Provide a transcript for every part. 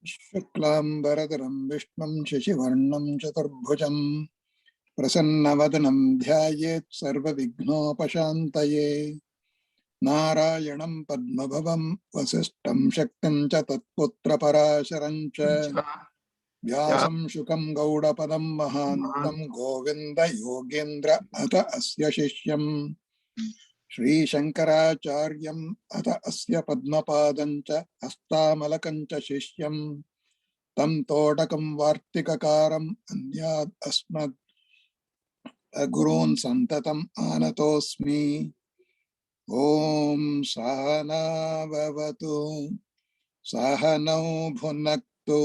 शुक्लांबरधरं विष्णुं शशिवर्णं चतुर्भुजं प्रसन्नवदनं ध्यायेत् सर्वविघ्नोपशान्तये। नारायणं पद्मभवं वसिष्ठं शक्तिं च तत्पुत्रपराशरं च व्यासं शुकं गौडपदं महान्तं गोविन्द योगेन्द्र अथ अस्य शिष्यम् श्रीशंकराचार्यम् अथ अस्य पद्मपादं च हस्तामलकं च शिष्यम् तं तोडकं वार्तिककारम् अन्याद् अस्मद् गुरून् सन्ततम् आनतोऽस्मि। ॐ सहना भवतु सहनौ भुनक्तु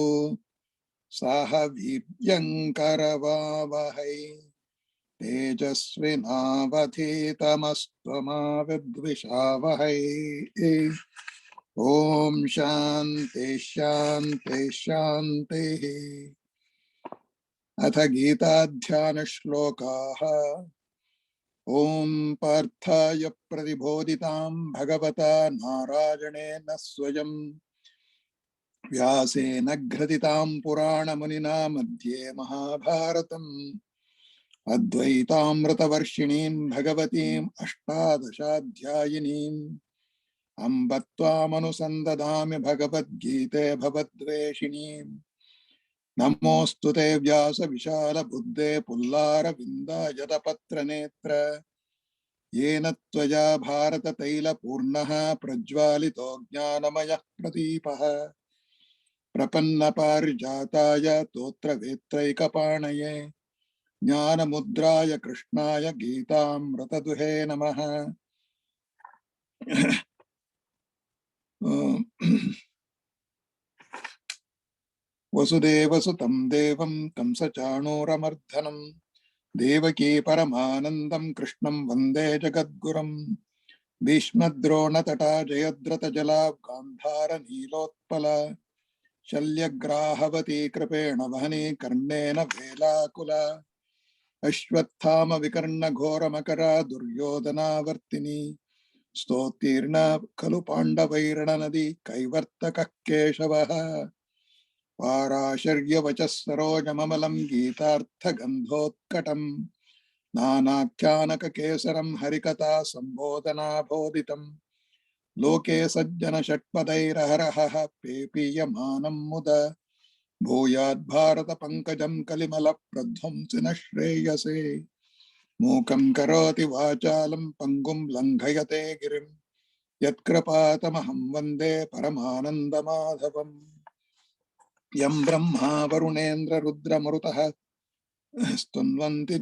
सह वीर्यङ्करवावहै तेजस्विनावधीतमस्तु मा विद्विषावहै। ॐ शान्ति शान्ति शान्तिः। अथ गीताध्यानश्लोकाः। ॐ पार्थाय प्रतिबोधितां भगवता नारायणेन स्वयं व्यासेन घ्रथितां पुराणमुनिना मध्ये महाभारतम् अद्वैतामृतवर्षिणीं भगवतीम् अष्टादशाध्यायिनीम् अम्ब त्वामनुसन्दधामि भगवद्गीते भवद्वेषिणीम्। नमोऽस्तु ते व्यासविशालबुद्धे पुल्लारविन्दायतपत्रनेत्र येन त्वया भारततैलपूर्णः प्रज्वालितो ज्ञानमयः प्रदीपः प्रपन्नपारिजाताय तोत्रवेत्रैकपाणये ज्ञानमुद्राय कृष्णाय गीतामृतदुहे नमः। वसुदेवसुतं देवं कंसचाणूरमर्दनं देवकी परमानन्दं कृष्णं वन्दे जगद्गुरुं। भीष्मद्रोणतटा जयद्रथजला गान्धारनीलोत्पला शल्यग्राहवती कृपेण वहनी कर्णेन वेलाकुला अश्वत्थामविकर्णघोरमकरा दुर्योधनावर्तिनी स्तोत्तीर्णा खलु पाण्डवैर्णनदी कैवर्तकः केशवः पाराशर्यवचः सरोजममलं गीतार्थगन्धोत्कटं नानाख्यानककेसरं हरिकथा सम्बोधनाबोधितं लोके सज्जनषट्पदैरहरहः पेपीयमानं मुद भूयाद्भारतपङ्कजं कलिमलप्रध्वंसिनः श्रेयसे मूकं करोति वाचालं पङ्गुं लङ्घयते गिरिं यत्कृपातमहं वन्दे परमानन्दमाधवम्। यं ब्रह्मा वरुणेन्द्ररुद्रमरुतः स्तुन्वन्ति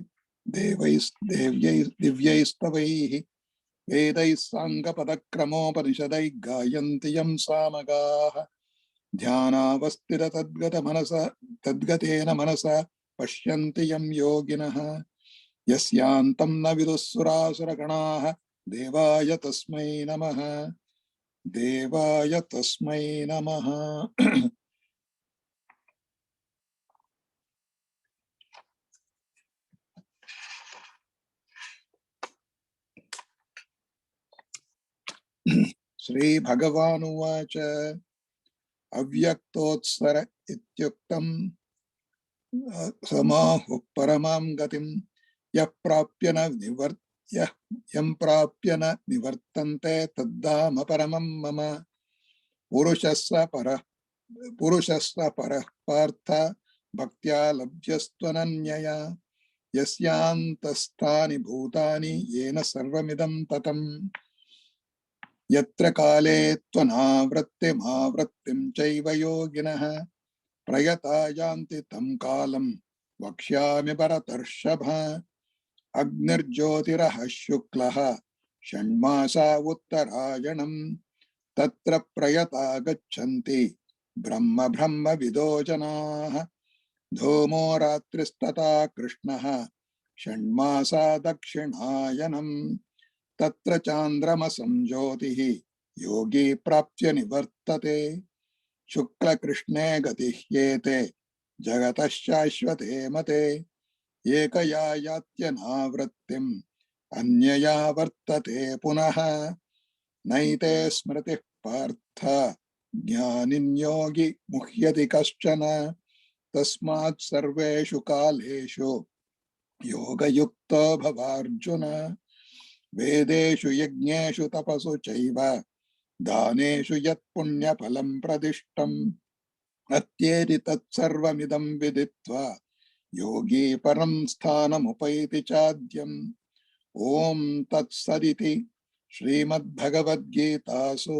दिव्यैस्तवैः वेदैः साङ्गपदक्रमोपनिषदैः गायन्ति यं सामगाः तद्गतेन मनसा पश्यन्ति यं योगिनः यस्यान्तं न विदुःसुरासुरगणाः देवाय तस्मै नमः देवाय तस्मै नमः। श्रीभगवानुवाच अव्यक्तोत्सर इत्युक्तं समाहुः परमां गतिं यं प्राप्य न निवर्तन्ते तद्धाम परमं मम। पुरुषस्य परः पार्थ भक्त्या लभ्यस्त्वनन्यया यस्यान्तस्थानि भूतानि येन सर्वमिदं ततम्। यत्र काले त्वनावृत्तिमावृत्तिं चैव योगिनः प्रयता यान्ति तं कालं वक्ष्यामि भरतर्षभ। अग्निर्ज्योतिरः शुक्लः षण्मासा उत्तरायणं तत्र प्रयता गच्छन्ति ब्रह्मविदो जनाः। धूमो रात्रिस्तथा कृष्णः षण्मासा दक्षिणायनं तत्र चान्द्रमसं ज्योतिः योगी प्राप्य निवर्तते। शुक्लकृष्णे गतिह्येते जगतः शाश्वते मते एकया यात्यनावृत्तिम् अन्यया वर्तते पुनः। नैते स्मृतिः पार्थ ज्ञानिन्योगी मुह्यति कश्चन तस्मात् सर्वेषु कालेषु योगयुक्तो भवार्जुन वेदेषु यज्ञेषु तपसु चैव दानेषु यत् पुण्यफलं प्रदिष्टम् अत्येति तत्सर्वमिदं विदित्वा योगी परं स्थानमुपैति चाद्यम् ओम तत्सदिति श्रीमद्भगवद्गीतासु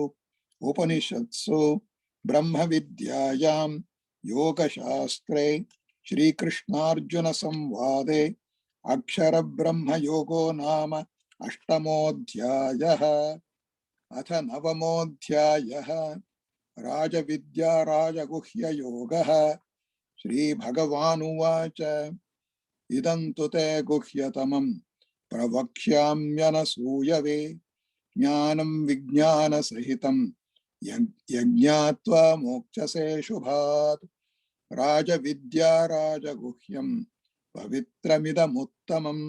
उपनिषत्सु ब्रह्मविद्यायां योगशास्त्रे श्रीकृष्णार्जुन संवादे अक्षरब्रह्मयोगो नाम अष्टमोऽध्यायः। अथ नवमोऽध्यायः राजविद्या राजगुह्ययोगः। श्रीभगवानुवाच इदं तु ते गुह्यतमम् प्रवक्ष्याम्यनसूयवे ज्ञानं विज्ञानसहितं यज्ञात्वा मोक्षसे शुभात् राजविद्या राजगुह्यं पवित्रमिदमुत्तमं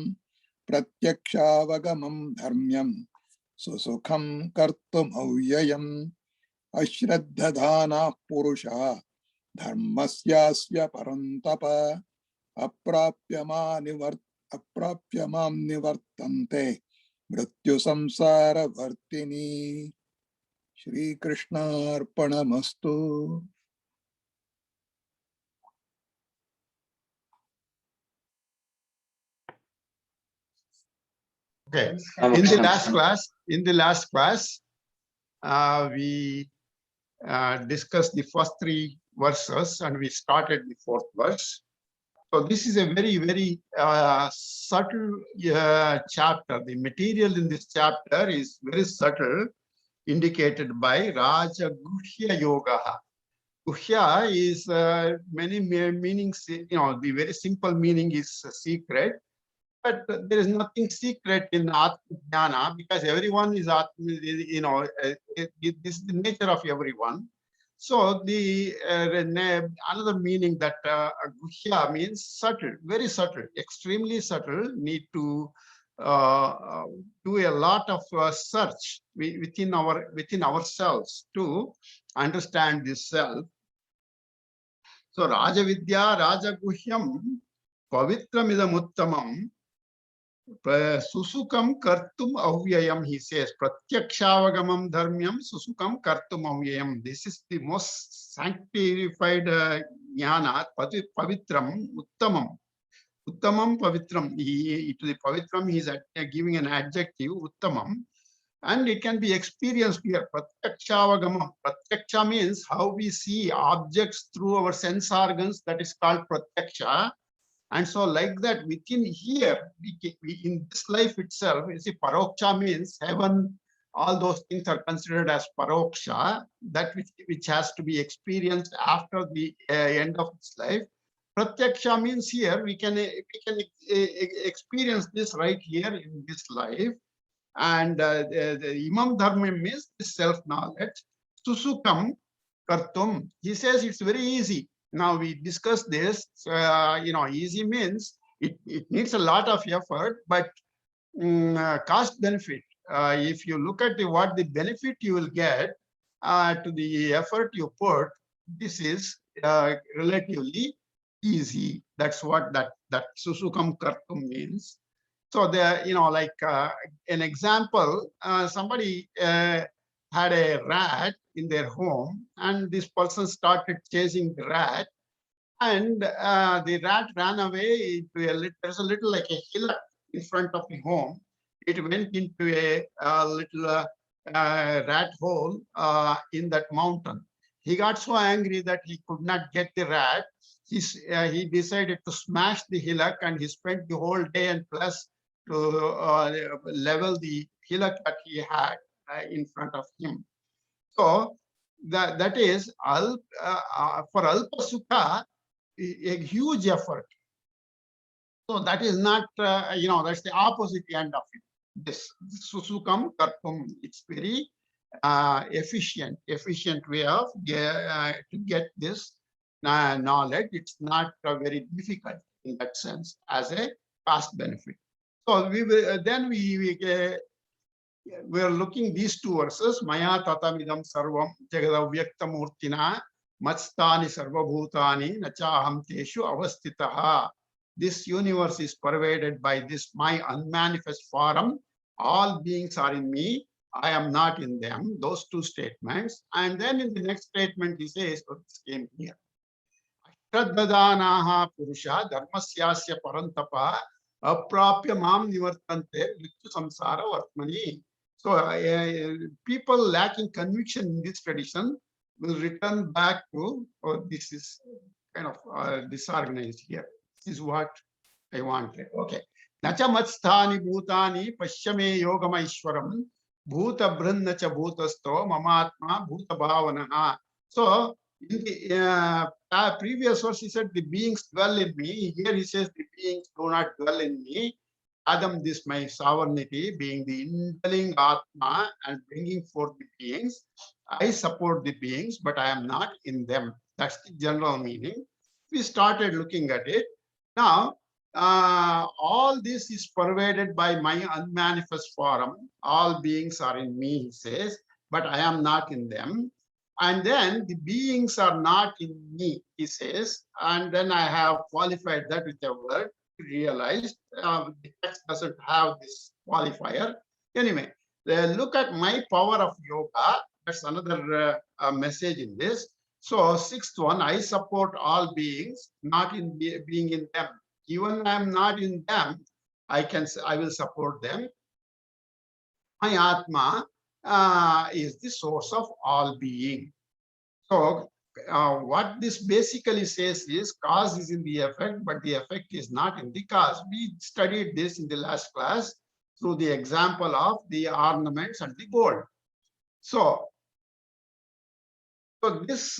प्रत्यक्षावगमं धर्म्यं सुसुखं कर्तुमव्ययम् अश्रद्धधानाः पुरुषा धर्मस्यास्य परन्तप अप्राप्य मां निवर्तन्ते मृत्यु संसारवर्तिनी। श्रीकृष्णार्पणमस्तु। Okay. In the last class, we discussed the first three verses and we started the fourth verse. So this is a very, very subtle chapter. The material in this chapter is very subtle, indicated by Raja Guhya Yoga. Guhya is many meanings. The very simple meaning is secret. But there is nothing secret in Atma Jnana because everyone is Atma, this is the nature of everyone. So the another meaning that Guhya means subtle, very subtle, extremely subtle, need to do a lot of search within ourselves to understand this self. So Raja Vidya, Raja Guhyam, Pavitramidam Uttamam, Susukam Kartum Avyayam, he says, Pratyakshavagamam Dharmyam Susukam Kartum Avyayam. This is the most sanctified jnana, Pavitram, Uttamam. Uttamam Pavitram. To the Pavitram, he is giving an adjective, Uttamam. And it can be experienced here. Pratyakshavagama. Pratyaksha means how we see objects through our sense organs, that is called Pratyaksha. And so like that within here, we in this life itself, you see Paroksha means heaven, all those things are considered as Paroksha, that which has to be experienced after the end of its life. Pratyaksha means here we can experience this right here in this life. And the Imam Dharma means self-knowledge. Susukam Kartum. He says it's very easy. Now we discussed this, easy means it needs a lot of effort, but cost benefit. If you look at what the benefit you will get to the effort you put, this is relatively easy. That's what that Susukam Kartum means. So there, an example, somebody had a rat in their home, and this person started chasing the rat, and the rat ran away into there's a little like a hillock in front of the home. It went into a little rat hole in that mountain. He got so angry that he could not get the rat. He decided to smash the hillock, and he spent the whole day and plus to level the hillock that he had in front of him. So that is for Alpa Sukha, a huge effort. So that is not, that's the opposite end of it. This Susukam Kartum, it's very efficient way of to get this knowledge. It's not very difficult in that sense as a cost benefit. So we will we are looking these two verses. Maya tatamidam sarvam jagadavyaktamurtina matstani sarvabhutani nachaham teshu avastitaha. This universe is pervaded by this my unmanifest form. All beings are in me. I am not in them. Those two statements. And then in the next statement, he says, oh, this came here. Shraddadanaha purusha dharmasyasya parantapa aprapya mam nivartante mrityu samsara vartmani. So people lacking conviction in this tradition will return back to, oh, this is kind of disorganized here. This is what I wanted. Okay. Nacha matsthani bhutani pashyame yogamaishwaram bhuta brahna cha bhutasto mamatma bhuta bhavanaha. So in the previous verse, he said the beings dwell in me. Here he says the beings do not dwell in me. Adam, this my sovereignty, being the indwelling Atma and bringing forth the beings. I support the beings, but I am not in them. That's the general meaning. We started looking at it. Now, all this is pervaded by my unmanifest form. All beings are in me, he says, but I am not in them. And then the beings are not in me, he says. And then I have qualified that with a word, realized. The text doesn't have this qualifier. Anyway, look at my power of yoga. That's another message in this. So sixth one, I support all beings, not in being in them. Even I am not in them, I will support them. My Atma is the source of all being. So what this basically says is cause is in the effect, but the effect is not in the cause. We studied this in the last class through the example of the ornaments and the gold. So this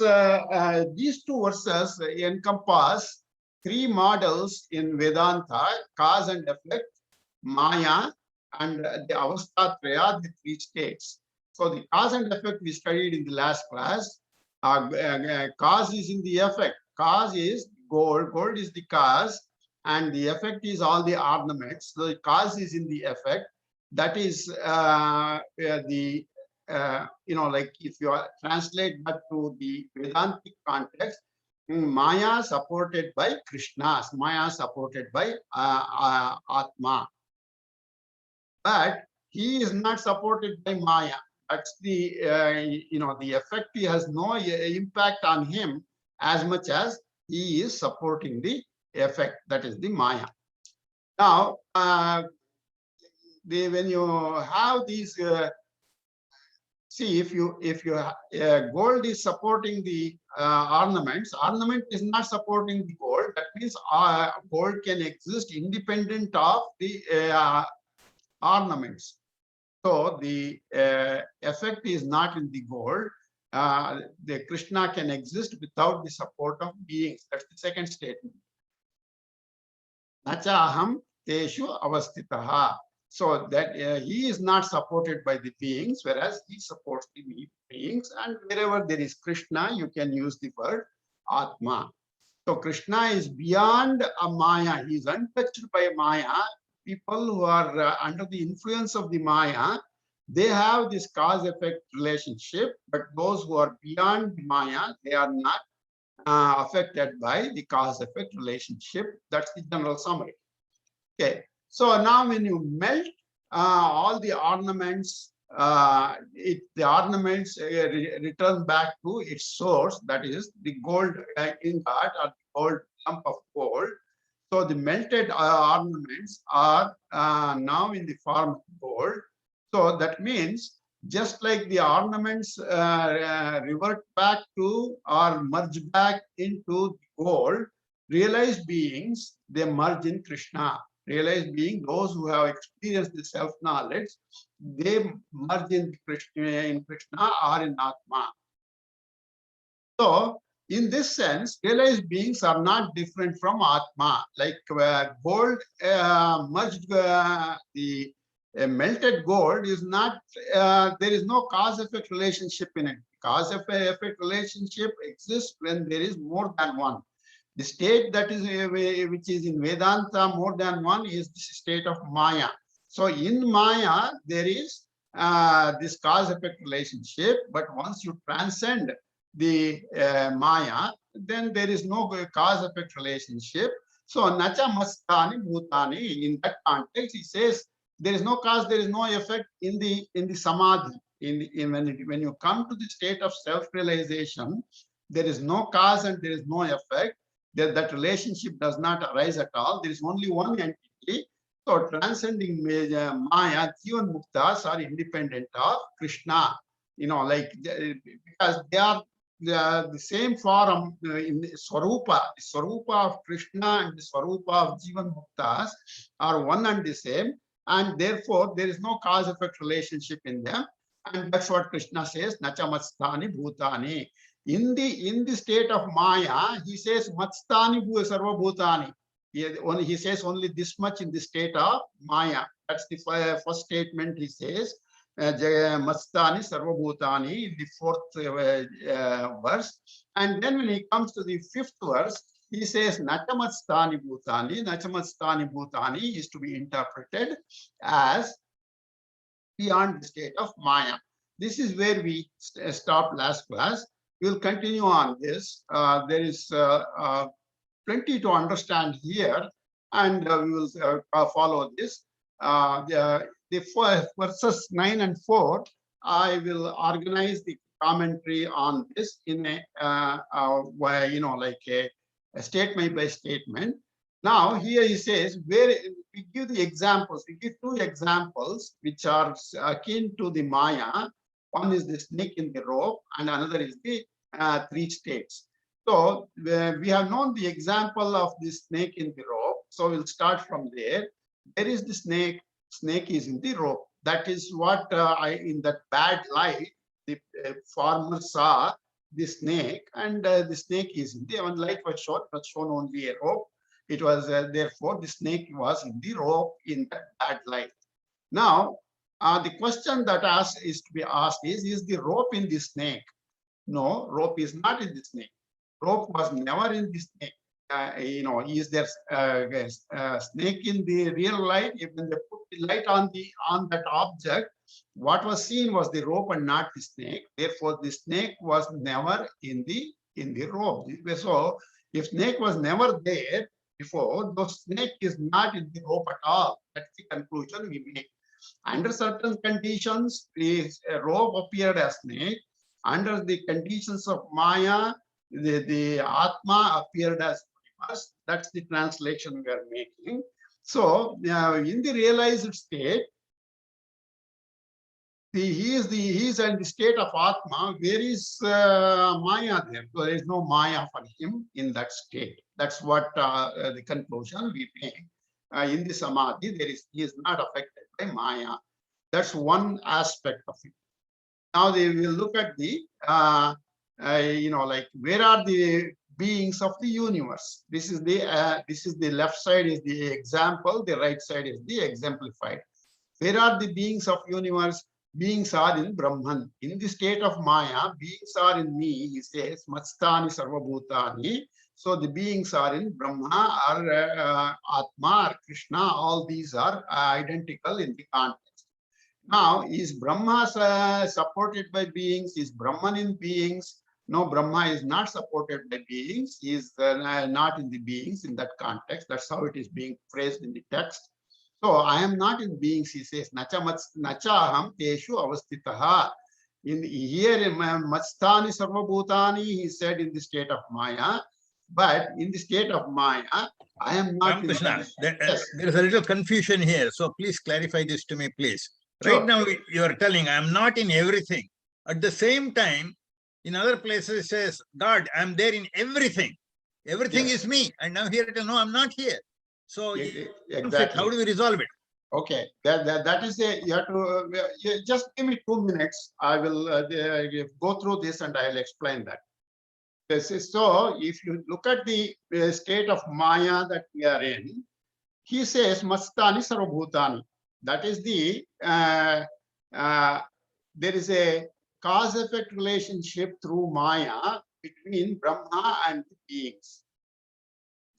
these two verses encompass three models in Vedanta: cause and effect, Maya, and the Avastatraya, the three states. So the cause and effect we studied in the last class. Cause is in the effect. Cause is gold. Gold is the cause, and the effect is all the ornaments. So the cause is in the effect. That is like if you translate that to the Vedantic context, Maya supported by Krishna, Maya supported by Atma. But he is not supported by Maya. That's the the effect has no impact on him as much as he is supporting the effect, that is the Maya. Now, when you have these, see, if gold is supporting the ornaments, ornament is not supporting the gold. That means gold can exist independent of the ornaments. So the effect is not in the gold. The Krishna can exist without the support of beings. That's the second statement. Nacha aham teshu avastitaha. So that he is not supported by the beings, whereas he supports the beings. And wherever there is Krishna, you can use the word Atma. So Krishna is beyond a Maya. He is untouched by Maya. People who are under the influence of the Maya, they have this cause-effect relationship, but those who are beyond the Maya, they are not affected by the cause-effect relationship. That's the general summary. Okay, so now when you melt all the ornaments, the ornaments return back to its source, that is the gold ingot or the gold lump of gold. So the melted ornaments are now in the form of gold. So that means just like the ornaments revert back to or merge back into gold, realized beings, they merge in Krishna. Realized being, those who have experienced the self-knowledge, they merge in Krishna or in Atma. So in this sense, realized beings are not different from Atma. Like gold merged, the melted gold is not, there is no cause-effect relationship in it. Cause-effect relationship exists when there is more than one. The state that is which is in Vedanta more than one is the state of Maya. So in Maya, there is this cause effect relationship, but once you transcend the Maya, then there is no cause effect relationship. So nacha mastani bhutani, in that context, he says there is no cause, there is no effect in the samadhi. When you come to the state of self-realization, there is no cause and there is no effect. That relationship does not arise at all. There is only one entity. So transcending Maya, Jivan Muktas are independent of Krishna. Because they are the same form in the Swarupa. The Swarupa of Krishna and the Swarupa of Jivan Muktas are one and the same. And therefore, there is no cause-effect relationship in them. And that's what Krishna says, Nacha Matstani Bhutani. In the state of Maya, he says Matstani Sarva Bhutani. He says only this much in the state of Maya. That's the first statement he says. Mastani Sarva Bhutani in the fourth verse. And then when he comes to the fifth verse, he says Nachamatstani Bhutani. Nachamatstani Bhutani is to be interpreted as beyond the state of Maya. This is where we stopped last class. We will continue on this. There is plenty to understand here, and we will follow this. The verses 9 and 4, I will organize the commentary on this in a statement by statement. Now here he says, where we give the examples, we give two examples which are akin to the Maya. One is the snake in the rope, and another is the three states. So we have known the example of the snake in the rope. So we'll start from there. There is the snake. Snake is in the rope. That is what in that bad light, the farmer saw the snake, and the snake is in the, when light was shown only a rope. It was therefore the snake was in the rope in that bad light. Now, the question that is to be asked is the rope in the snake? No, rope is not in the snake. Rope was never in the snake. Is there snake in the real light? If when they put the light on that object, what was seen was the rope and not the snake. Therefore, the snake was never in the rope. So, if snake was never there before, the snake is not in the rope at all. That's the conclusion we make. Under certain conditions, the rope appeared as snake. Under the conditions of Maya, the Atma appeared as universe. That's the translation we are making. So, in the realized state, he is in the state of Atma. Where is Maya there? So there is no Maya for him in that state. That's what the conclusion we make. In the Samadhi, he is not affected by Maya. That's one aspect of it. Now they will look at the, where are the beings of the universe? This is the left side is the example, the right side is the exemplified. Where are the beings of universe? Beings are in Brahman. In the state of Maya, beings are in me, he says, Matstani Sarvabhutani. So the beings are in Brahma or Atma or Krishna. All these are identical in the context. Now, is Brahma supported by beings? Is Brahman in beings? No, Brahma is not supported by beings. He is not in the beings in that context. That's how it is being phrased in the text. So, I am not in beings, he says, Nacha aham teshu avastitaha. Here, Matstani Sarvabhutani, he said in the state of Maya. But in the state of Maya, I am not. Krishna, there is a little confusion here. So please clarify this to me, please. Sure. Right now, you are telling I am not in everything. At the same time, in other places, it says, God, I am there in everything. Everything Yes. is me. And now here, no, I'm not here. So Exactly. how do we resolve it? Okay, that is you have to just give me 2 minutes. I will go through this and I will explain that. So, if you look at the state of Maya that we are in, he says Mastani Sarvabhutani. That is the there is a cause-effect relationship through Maya between Brahma and the beings.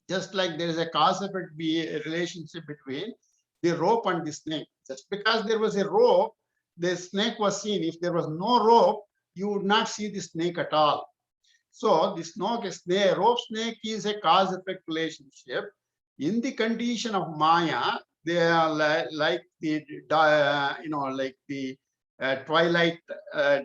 Just like there is a cause-effect relationship between the rope and the snake. Just because there was a rope the snake was seen. If there was no rope, you would not see the snake at all. So the snake, rope snake is a cause-effect relationship. In the condition of Maya, they are like the like the twilight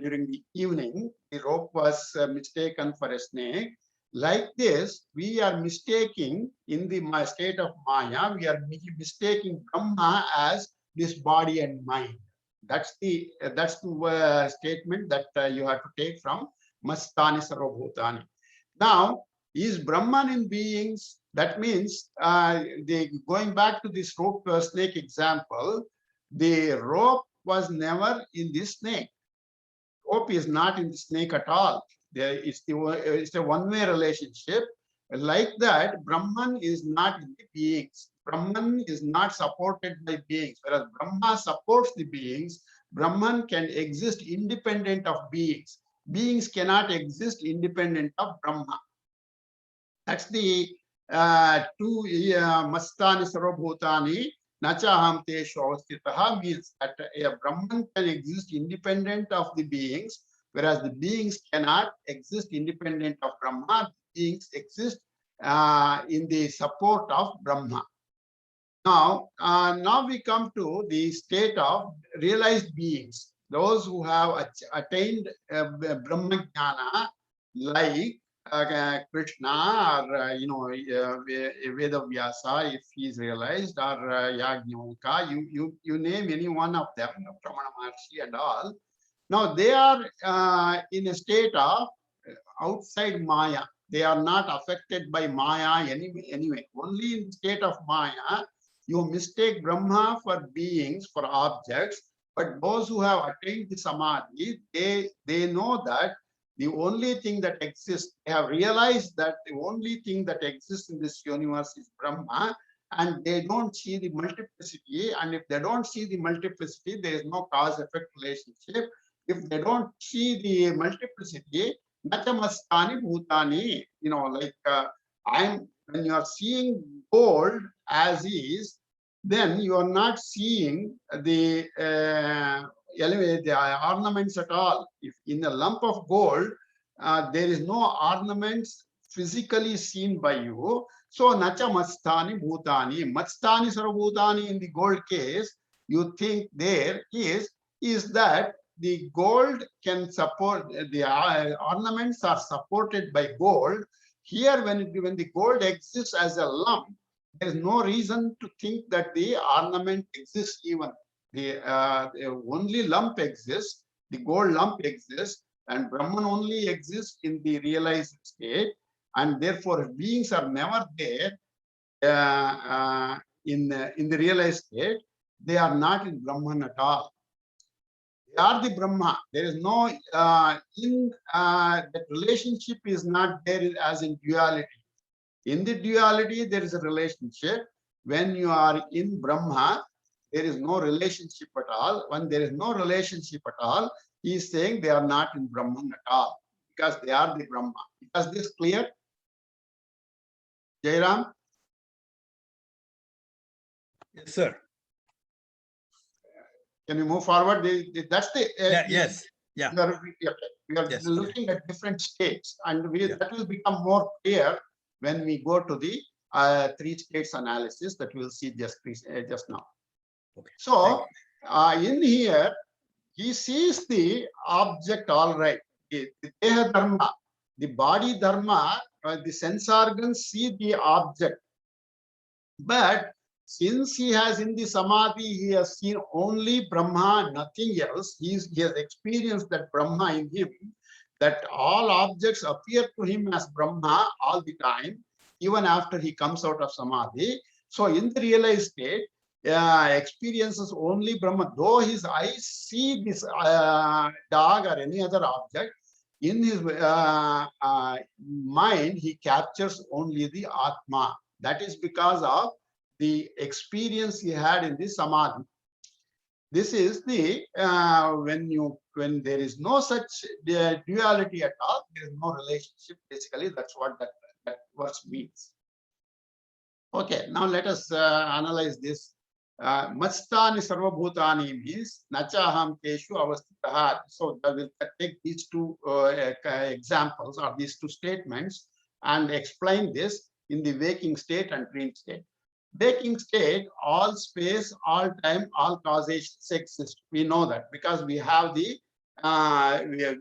during the evening. The rope was mistaken for a snake. Like this, we are mistaking in the state of Maya. We are mistaking Brahma as this body and mind. That's the statement that you have to take from Mastani Sarvabhutani. Now, is Brahman in beings? That means going back to this rope snake example, the rope was never in this snake. Rope is not in the snake at all. It's a one-way relationship. Like that, Brahman is not in the beings. Brahman is not supported by beings, whereas Brahma supports the beings. Brahman can exist independent of beings. Beings cannot exist independent of Brahma. That's the two Mastani Sarvabhutani Nachaham Teshu Avastitaha means that a Brahman can exist independent of the beings, whereas the beings cannot exist independent of Brahma. Beings exist in the support of Brahma. Now we come to the state of realized beings, those who have attained Brahma Jnana, like Krishna or Vedavyasa, if he is realized, or Yajnavalkya, you name any one of them, Pramana Maharshi and all. Now they are in a state of outside Maya. They are not affected by Maya anyway. Only in the state of Maya, you mistake Brahma for beings, for objects. But those who have attained the Samadhi, they know that the only thing that exists, they have realized that the only thing that exists in this universe is Brahma, and they don't see the multiplicity. And if they don't see the multiplicity, there is no cause-effect relationship. If they don't see the multiplicity, Nachamastani Bhutani, when you are seeing gold as is, then you are not seeing the ornaments at all. If in a lump of gold, there is no ornaments physically seen by you. So Nacha Mastani Bhutani, Mastani Sarvabhutani in the gold case, you think there is that the gold can support, the ornaments are supported by gold. Here, when the gold exists as a lump, there is no reason to think that the ornament exists even. The only lump exists, the gold lump exists, and Brahman only exists in the realized state, and therefore beings are never there in the realized state. They are not in Brahman at all. They are the Brahma. There is no that relationship is not there as in duality. In the duality, there is a relationship. When you are in Brahma, there is no relationship at all. When there is no relationship at all, he is saying they are not in Brahman at all, because they are the Brahma. Is this clear? Jairam? Yes, sir. Can we move forward? That's the Yes. Yeah. We are Yes. looking at different states, and Yeah. that will become more clear when we go to the three states analysis that we will see just now. Okay. So in here, he sees the object all right. The Deha Dharma, the body Dharma, the sense organs see the object. But since he has in the Samadhi, he has seen only Brahma, nothing else. He has experienced that Brahma in him, that all objects appear to him as Brahma all the time, even after he comes out of Samadhi. So in the realized state, experiences only Brahma. Though his eyes see this dog or any other object, in his mind, he captures only the Atma. That is because of the experience he had in the Samadhi. This is the when there is no such duality at all, there is no relationship. Basically, that's what that verse means. Okay, now let us analyze this Matstani sarvabhutani means nachaham teshu avastitaha. So I will take these two examples or these two statements and explain this in the waking state and dream state. Waking state, all space, all time, all causations exist. We know that because we have the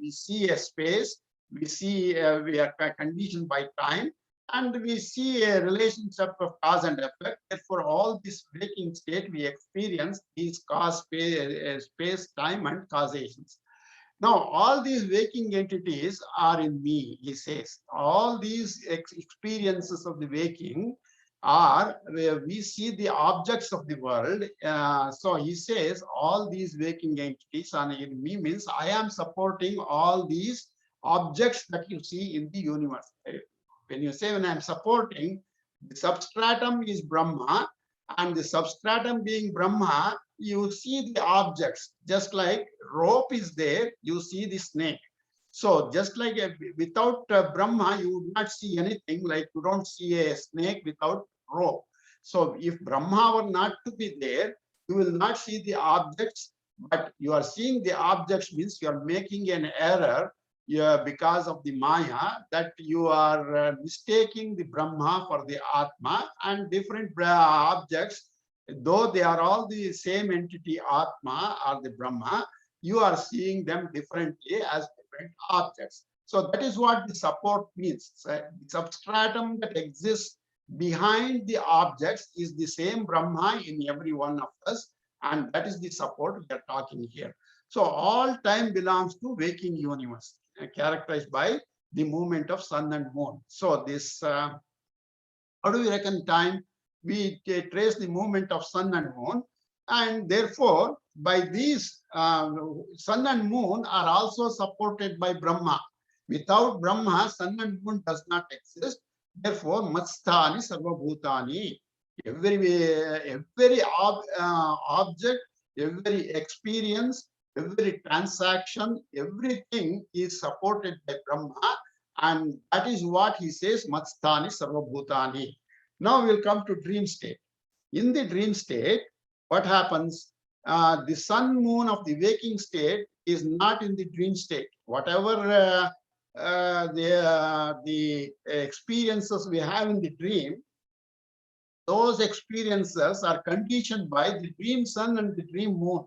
we see a space, we see we are conditioned by time, and we see a relationship of cause and effect. Therefore, all this waking state we experience these cause, space, time, and causations. Now, all these waking entities are in me, he says. All these experiences of the waking are where we see the objects of the world. So he says all these waking entities are in me means I am supporting all these objects that you see in the universe. When you say when I'm supporting, the substratum is Brahma, and the substratum being Brahma, you see the objects. Just like rope is there, you see the snake. So just like without Brahma, you would not see anything, like you don't see a snake without rope. So if Brahma were not to be there, you will not see the objects, but you are seeing the objects means you are making an error because of the Maya, that you are mistaking the Brahma for the Atma, and different objects, though they are all the same entity, Atma or the Brahma, you are seeing them differently as different objects. So that is what the support means. The substratum that exists behind the objects is the same Brahma in every one of us, and that is the support we are talking here. So all time belongs to waking universe, characterized by the movement of sun and moon. So this, how do we reckon time? We trace the movement of sun and moon, and therefore by these sun and moon are also supported by Brahma. Without Brahma, sun and moon does not exist. Therefore, Matstani Sarvabhutani. Every object, every experience, every transaction, everything is supported by Brahma, and that is what he says, Matstani Sarvabhutani. Now we'll come to dream state. In the dream state, what happens? The sun, moon of the waking state is not in the dream state. Whatever the experiences we have in the dream, those experiences are conditioned by the dream sun and the dream moon.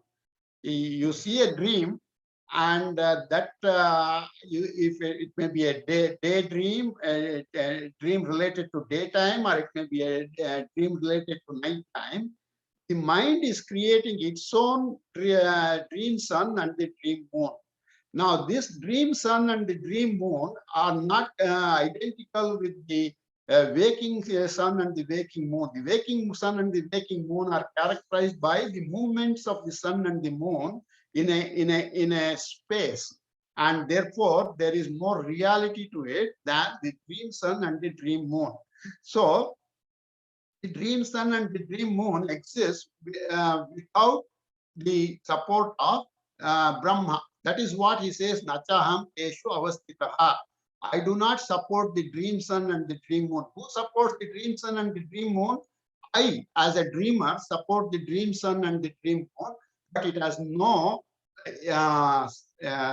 You see a dream, and if it may be a daydream, a dream related to daytime, or it may be a dream related to nighttime, the mind is creating its own dream sun and the dream moon. Now, this dream sun and the dream moon are not identical with the waking sun and the waking moon. The waking sun and the waking moon are characterized by the movements of the sun and the moon in a space, and therefore there is more reality to it than the dream sun and the dream moon. So the dream sun and the dream moon exist without the support of Brahma. That is what he says, Nachaham Teshu Avastitaha. I do not support the dream sun and the dream moon. Who supports the dream sun and the dream moon? I, as a dreamer, support the dream sun and the dream moon, but it has no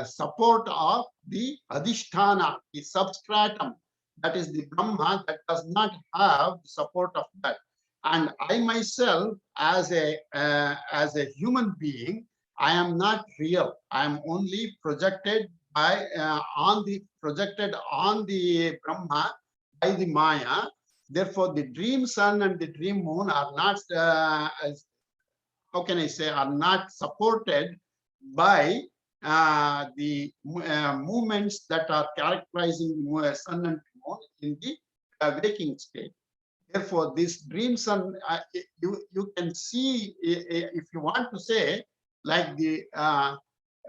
support of the Adhisthana, the substratum, that is the Brahma, that does not have the support of that. And I myself, as a human being, I am not real. I am only projected by on the Brahma by the Maya. Therefore, the dream sun and the dream moon are not, how can I say, are not supported by the movements that are characterizing the sun and moon in the waking state. Therefore, this dream sun, you can see, if you want to say, like the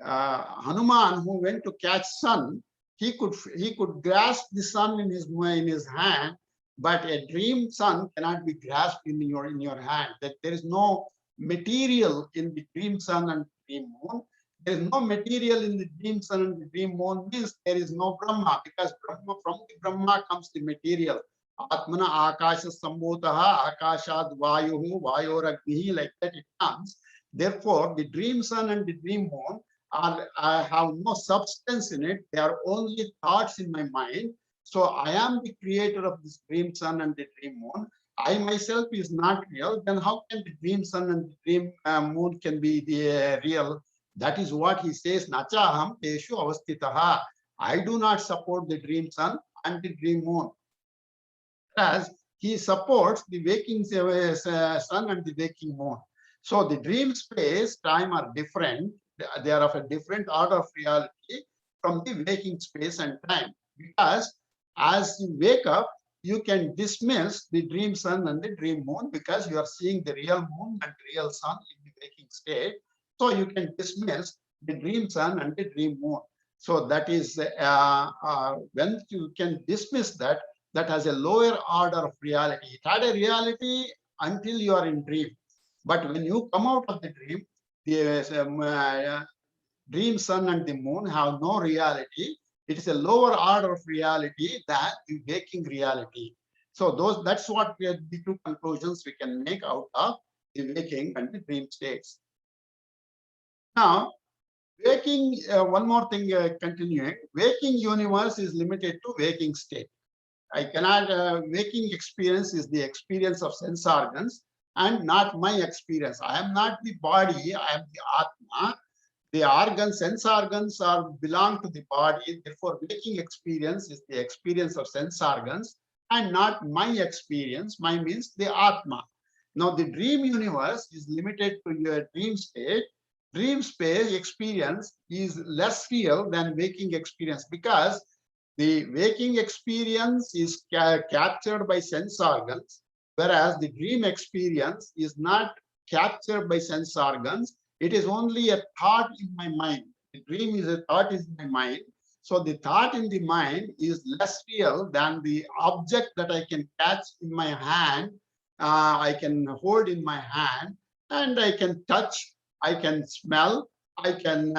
Hanuman who went to catch sun, he could grasp the sun in his hand, but a dream sun cannot be grasped in your hand. That there is no material in the dream sun and dream moon. There is no material in the dream sun and the dream moon means there is no Brahma, because Brahma, from the Brahma comes the material. Atmana Akasha Sambhutaha, Akashad Vayuhu, Vayoragnihi, like that it comes. Therefore, the dream sun and the dream moon have no substance in it. They are only thoughts in my mind. So I am the creator of this dream sun and the dream moon. I myself is not real. Then how can the dream sun and the dream moon can be the real? That is what he says. Nachaham teshu avastitaha. I do not support the dream sun and the dream moon. As he supports the waking sun and the waking moon. So the dream space, time are different. They are of a different order of reality from the waking space and time. Because as you wake up, you can dismiss the dream sun and the dream moon because you are seeing the real moon and real sun in the waking state. So you can dismiss the dream sun and the dream moon. So that is when you can dismiss that, that has a lower order of reality. It had a reality until you are in dream. But when you come out of the dream, the dream sun and the moon have no reality. It is a lower order of reality than the waking reality. So that's what the two conclusions we can make out of the waking and the dream states. Now, waking, one more thing continuing, waking universe is limited to waking state. I cannot, waking experience is the experience of sense organs and not my experience. I am not the body, I am the Atma. The organs, sense organs belong to the body. Therefore, waking experience is the experience of sense organs and not my experience. My means the Atma. Now, the dream universe is limited to your dream state. Dream space experience is less real than waking experience because the waking experience is captured by sense organs, whereas the dream experience is not captured by sense organs. It is only a thought in my mind. The dream is a thought in my mind. So the thought in the mind is less real than the object that I can catch in my hand. I can hold in my hand and I can touch, I can smell, I can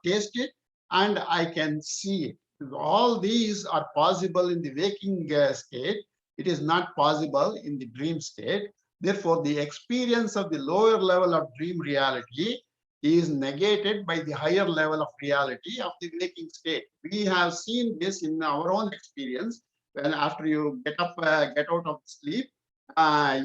taste it, and I can see it. All these are possible in the waking state. It is not possible in the dream state. Therefore, the experience of the lower level of dream reality is negated by the higher level of reality of the waking state. We have seen this in our own experience. When after you get up, get out of sleep,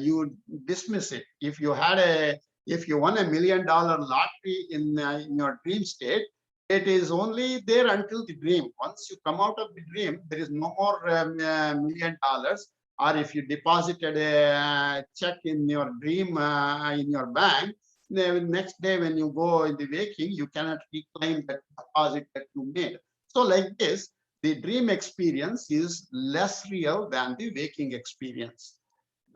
you dismiss it. If you won $1 million lottery in your dream state, it is only there until the dream. Once you come out of the dream, there is no more $1 million. Or if you deposited a check in your dream in your bank, the next day when you go in the waking, you cannot reclaim that deposit that you made. So like this, the dream experience is less real than the waking experience.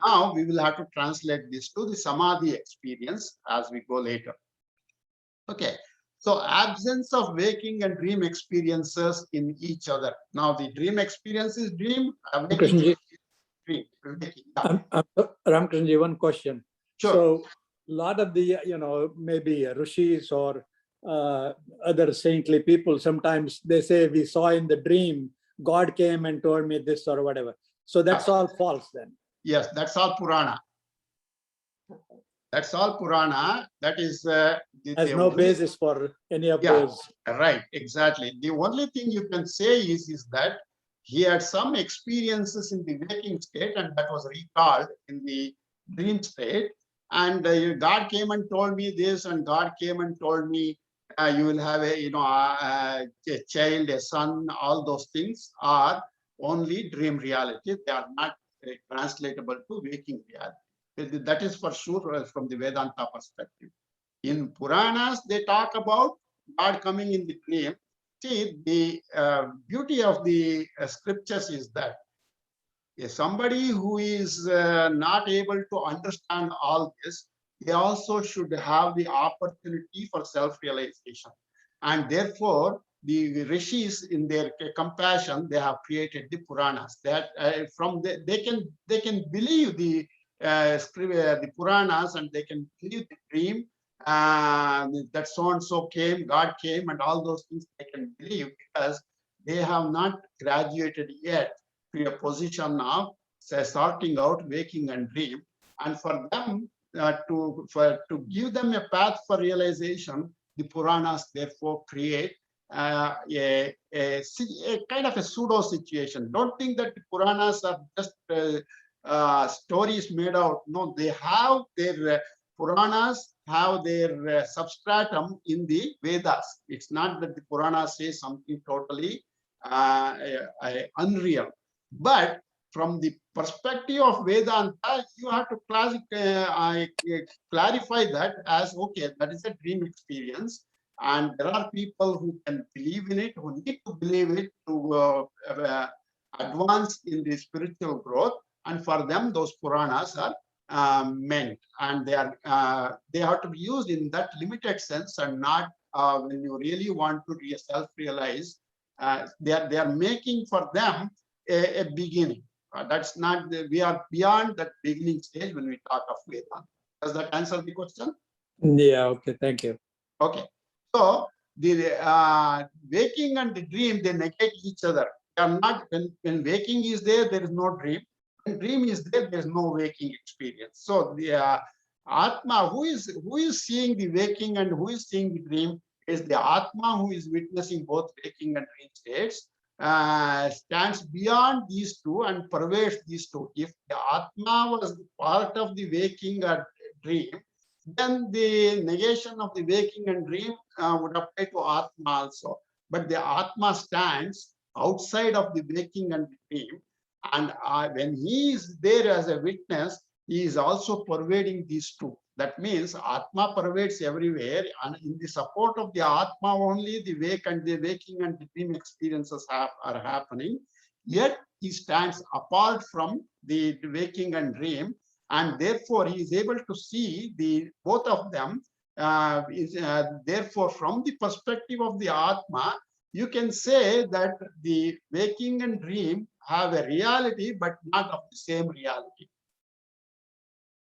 Now we will have to translate this to the samadhi experience as we go later. Okay. So absence of waking and dream experiences in each other. Now the dream experience is dream. Waking dream. Ramakrishnaji, one question. Sure. So a lot of the, maybe rishis or other saintly people, sometimes they say we saw in the dream, God came and told me this or whatever. So that's all false then. Yes, that's all Purana. That's all Purana. That is has no basis for any of those. Right, exactly. The only thing you can say is that he had some experiences in the waking state, and that was recalled in the dream state. And God came and told me this, and God came and told me you will have a child, a son. All those things are only dream reality. They are not translatable to waking reality. That is for sure from the Vedanta perspective. In Puranas, they talk about God coming in the dream. See, the beauty of the scriptures is that somebody who is not able to understand all this, they also should have the opportunity for self-realization. And therefore, the rishis, in their compassion, they have created the Puranas. That they can believe the Puranas, and they can believe the dream that so and so came, God came, and all those things they can believe because they have not graduated yet to a position of sorting out waking and dream, and for them to give them a path for realization, the Puranas therefore create a kind of a pseudo situation. Don't think that the Puranas are just stories made out. No, they have their Puranas have their substratum in the Vedas. It's not that the Puranas say something totally unreal, but from the perspective of Vedanta, you have to clarify that as, okay, that is a dream experience. And there are people who can believe in it, who need to believe it to advance in the spiritual growth. And for them, those Puranas are meant, and they have to be used in that limited sense, and not when you really want to self-realize. They are making for them a beginning. That's not we are beyond that beginning stage when we talk of Vedanta. Does that answer the question? Yeah, okay, thank you. Okay, so the waking and the dream, they negate each other. They are not, when waking is there is no dream. When dream is there is no waking experience. So the Atma, who is seeing the waking and who is seeing the dream, is the Atma, who is witnessing both waking and dream states. Stands beyond these two and pervades these two. If the Atma was part of the waking or dream, then the negation of the waking and dream would apply to Atma also. But the Atma stands outside of the waking and the dream, and when he is there as a witness, he is also pervading these two. That means Atma pervades everywhere, and in the support of the Atma only the waking and the dream experiences are happening. Yet he stands apart from the waking and dream, and therefore he is able to see the both of them. Therefore, from the perspective of the Atma, you can say that the waking and dream have a reality, but not of the same reality.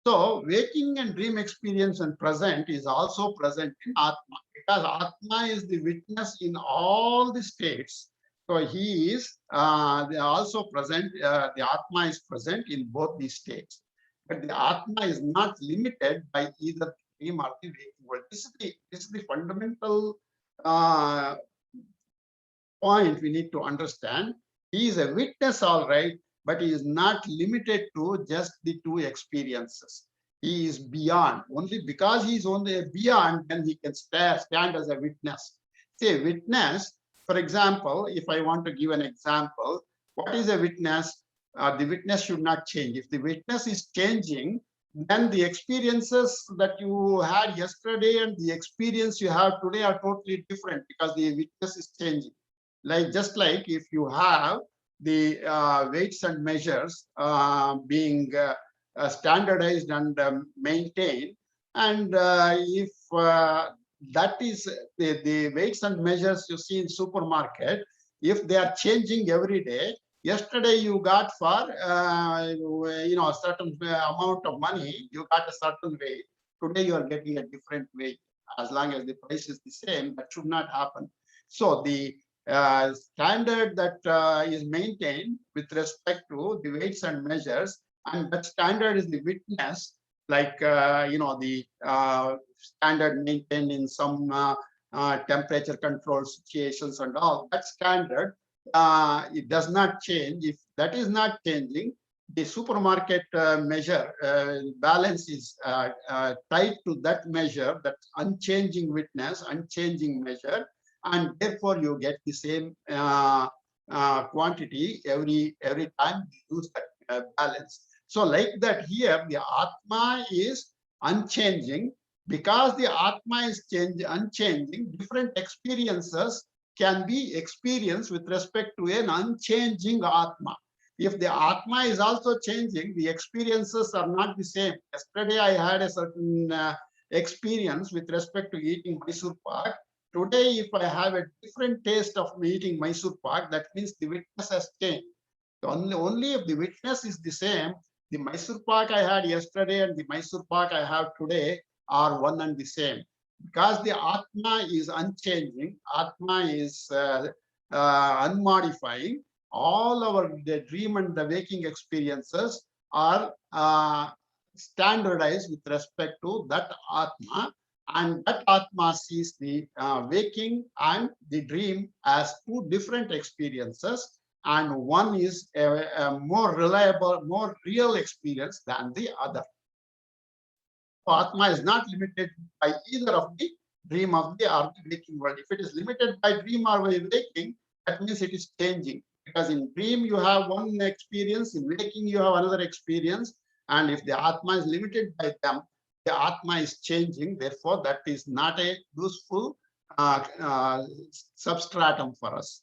So waking and dream experience and present is also present in Atma, because Atma is the witness in all the states. So he is also present, the Atma is present in both these states. But the Atma is not limited by either the dream or the waking world. This is the fundamental point we need to understand. He is a witness, all right, but he is not limited to just the two experiences. He is beyond. Only because he is only beyond, then he can stand as a witness. Say witness, for example, if I want to give an example, what is a witness? The witness should not change. If the witness is changing, then the experiences that you had yesterday and the experience you have today are totally different, because the witness is changing. Just like if you have the weights and measures being standardized and maintained, and if that is the weights and measures you see in supermarket, if they are changing every day, yesterday you got for a certain amount of money, you got a certain weight. Today you are getting a different weight. As long as the price is the same, that should not happen. So the standard that is maintained with respect to the weights and measures, and that standard is the witness, like the standard maintained in some temperature control situations and all. That standard, it does not change. If that is not changing, the supermarket measure balance is tied to that measure, that unchanging witness, unchanging measure, and therefore you get the same quantity every time you use that balance. So like that here, the Atma is unchanging. Because the Atma is unchanging, different experiences can be experienced with respect to an unchanging Atma. If the Atma is also changing, the experiences are not the same. Yesterday I had a certain experience with respect to eating Mysore Pak. Today, if I have a different taste of eating Mysore Pak, that means the witness has changed. Only if the witness is the same, the Mysore Pak I had yesterday and the Mysore Pak I have today are one and the same. Because the Atma is unchanging, Atma is unmodifying, all the dream and the waking experiences are standardized with respect to that Atma, and that Atma sees the waking and the dream as two different experiences, and one is a more reliable, more real experience than the other. So Atma is not limited by either of the dream of the or the waking world. If it is limited by dream or by waking, that means it is changing. Because in dream you have one experience, in waking you have another experience, and if the Atma is limited by them, the Atma is changing. Therefore, that is not a useful substratum for us.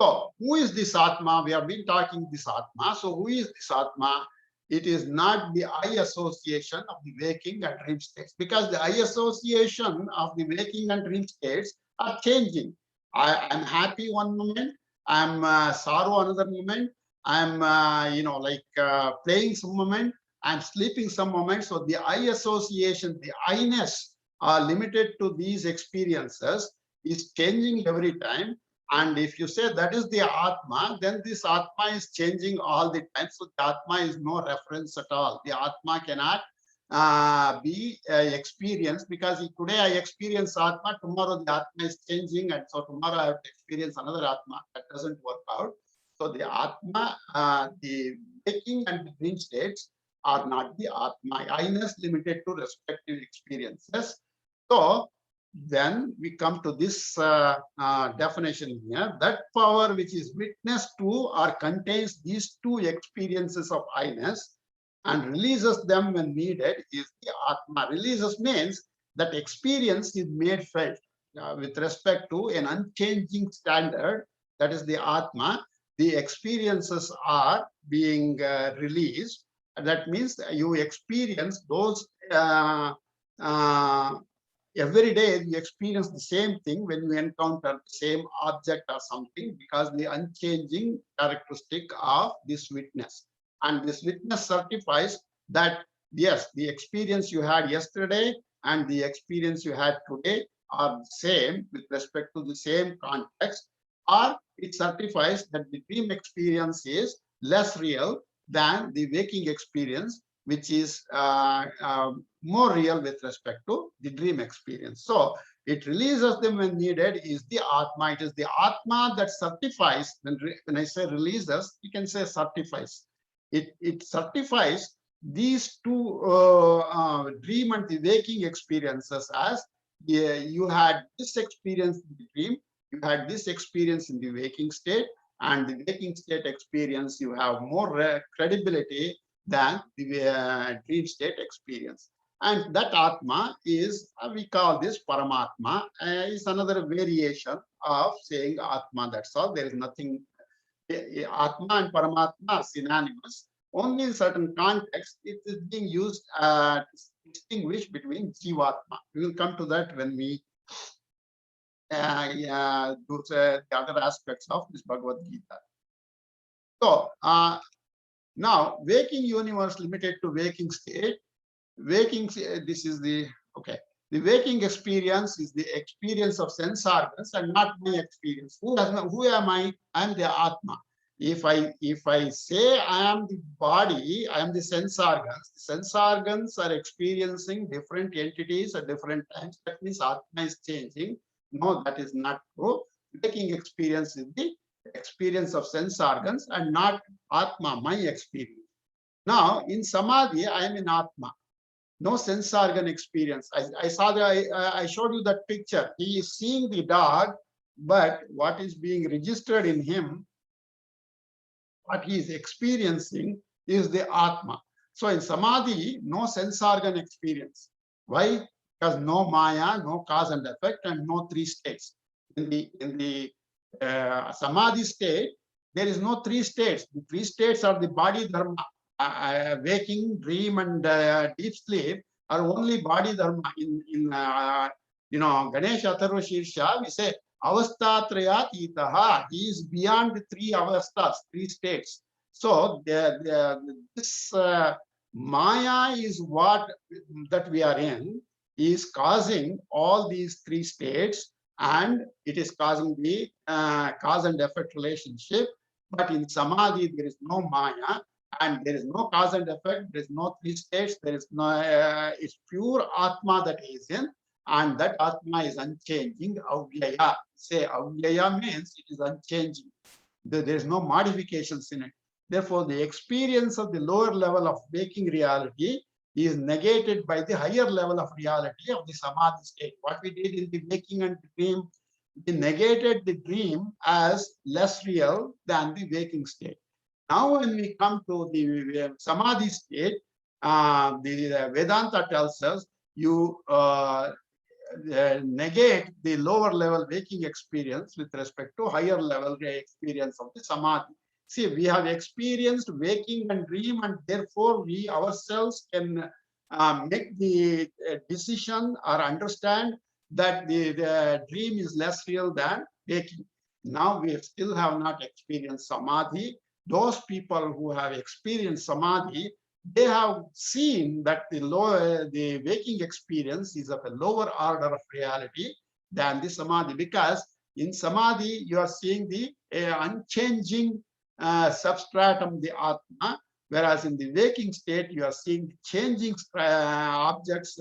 So, who is this Atma? We have been talking this Atma. So, who is this Atma? It is not the eye association of the waking and dream states, because the eye association of the waking and dream states are changing. I'm happy one moment, I'm sorrow another moment, I'm playing some moment, I'm sleeping some moment. So the eye association, the I-ness are limited to these experiences is changing every time. And if you say that is the Atma, then this Atma is changing all the time. So the Atma is no reference at all. The Atma cannot be experienced, because today I experience Atma, tomorrow the Atma is changing, and so tomorrow I have to experience another Atma. That doesn't work out. So the Atma, the waking and the dream states are not the Atma. I-ness limited to respective experiences. So then we come to this definition here, that power which is witness to or contains these two experiences of I-ness and releases them when needed is the Atma. Releases means that experience is made felt with respect to an unchanging standard, that is the Atma. The experiences are being released. That means you experience those every day you experience the same thing when you encounter the same object or something, because the unchanging characteristic of this witness. And this witness certifies that, yes, the experience you had yesterday and the experience you had today are the same with respect to the same context, or it certifies that the dream experience is less real than the waking experience, which is more real with respect to the dream experience. So it releases them when needed is the Atma. It is the Atma that certifies. When I say releases, you can say certifies. It certifies these two dream and the waking experiences as you had this experience in the dream, you had this experience in the waking state, and the waking state experience you have more credibility than the dream state experience. And that Atma is, we call this Paramatma, is another variation of saying Atma. That's all. There is nothing. Atma and Paramatma are synonymous. Only in certain contexts, it is being used to distinguish between Jivatma. We will come to that when we do the other aspects of this Bhagavad Gita. So, now, waking universe limited to waking state. Waking, this is the, okay. The waking experience is the experience of sense organs and not my experience. Who am I? I am the Atma. If I say I am the body, I am the sense organs. The sense organs are experiencing different entities at different times. That means Atma is changing. No, that is not true. Waking experience is the experience of sense organs and not Atma, my experience. Now, in Samadhi, I am in Atma. No sense organ experience. I saw I showed you that picture. He is seeing the dog, but what is being registered in him, what he is experiencing is the Atma. So in Samadhi, no sense organ experience. Why? Because no Maya, no cause and effect, and no three states. In the Samadhi state, there is no three states. The three states are the body dharma. Waking, dream, and deep sleep are only body dharma. In Ganesha Atharva Shirsha, we say Avastatrayat Itaha. He is beyond the three avastas, three states. So this Maya is what that we are in, is causing all these three states, and it is causing the cause and effect relationship. But in samadhi, there is no maya, and there is no cause and effect. There is no three states. There is no. It's pure atma that is in, and that atma is unchanging. Avyaya. Say avyaya means it is unchanging. There is no modifications in it. Therefore, the experience of the lower level of waking reality is negated by the higher level of reality of the samadhi state. What we did in the waking and dream, we negated the dream as less real than the waking state. Now, when we come to the samadhi state, the Vedanta tells us you negate the lower level waking experience with respect to higher level experience of the samadhi. See, we have experienced waking and dream, and therefore we ourselves can make the decision or understand that the dream is less real than waking. Now we still have not experienced samadhi. Those people who have experienced samadhi, they have seen that the waking experience is of a lower order of reality than the samadhi, because in samadhi you are seeing the unchanging substratum, the atma, whereas in the waking state you are seeing the changing objects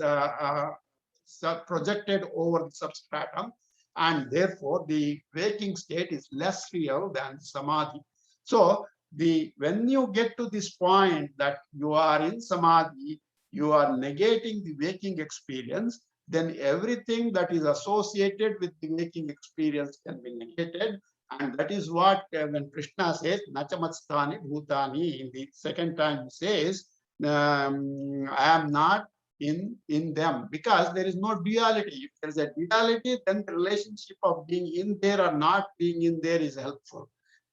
projected over the substratum, and therefore the waking state is less real than samadhi. So when you get to this point that you are in samadhi, you are negating the waking experience, then everything that is associated with the waking experience can be negated. And that is what when Krishna says, Nachamatstani Bhutani, in the second time he says, I am not in them, because there is no duality. If there is a duality, then the relationship of being in there or not being in there is helpful.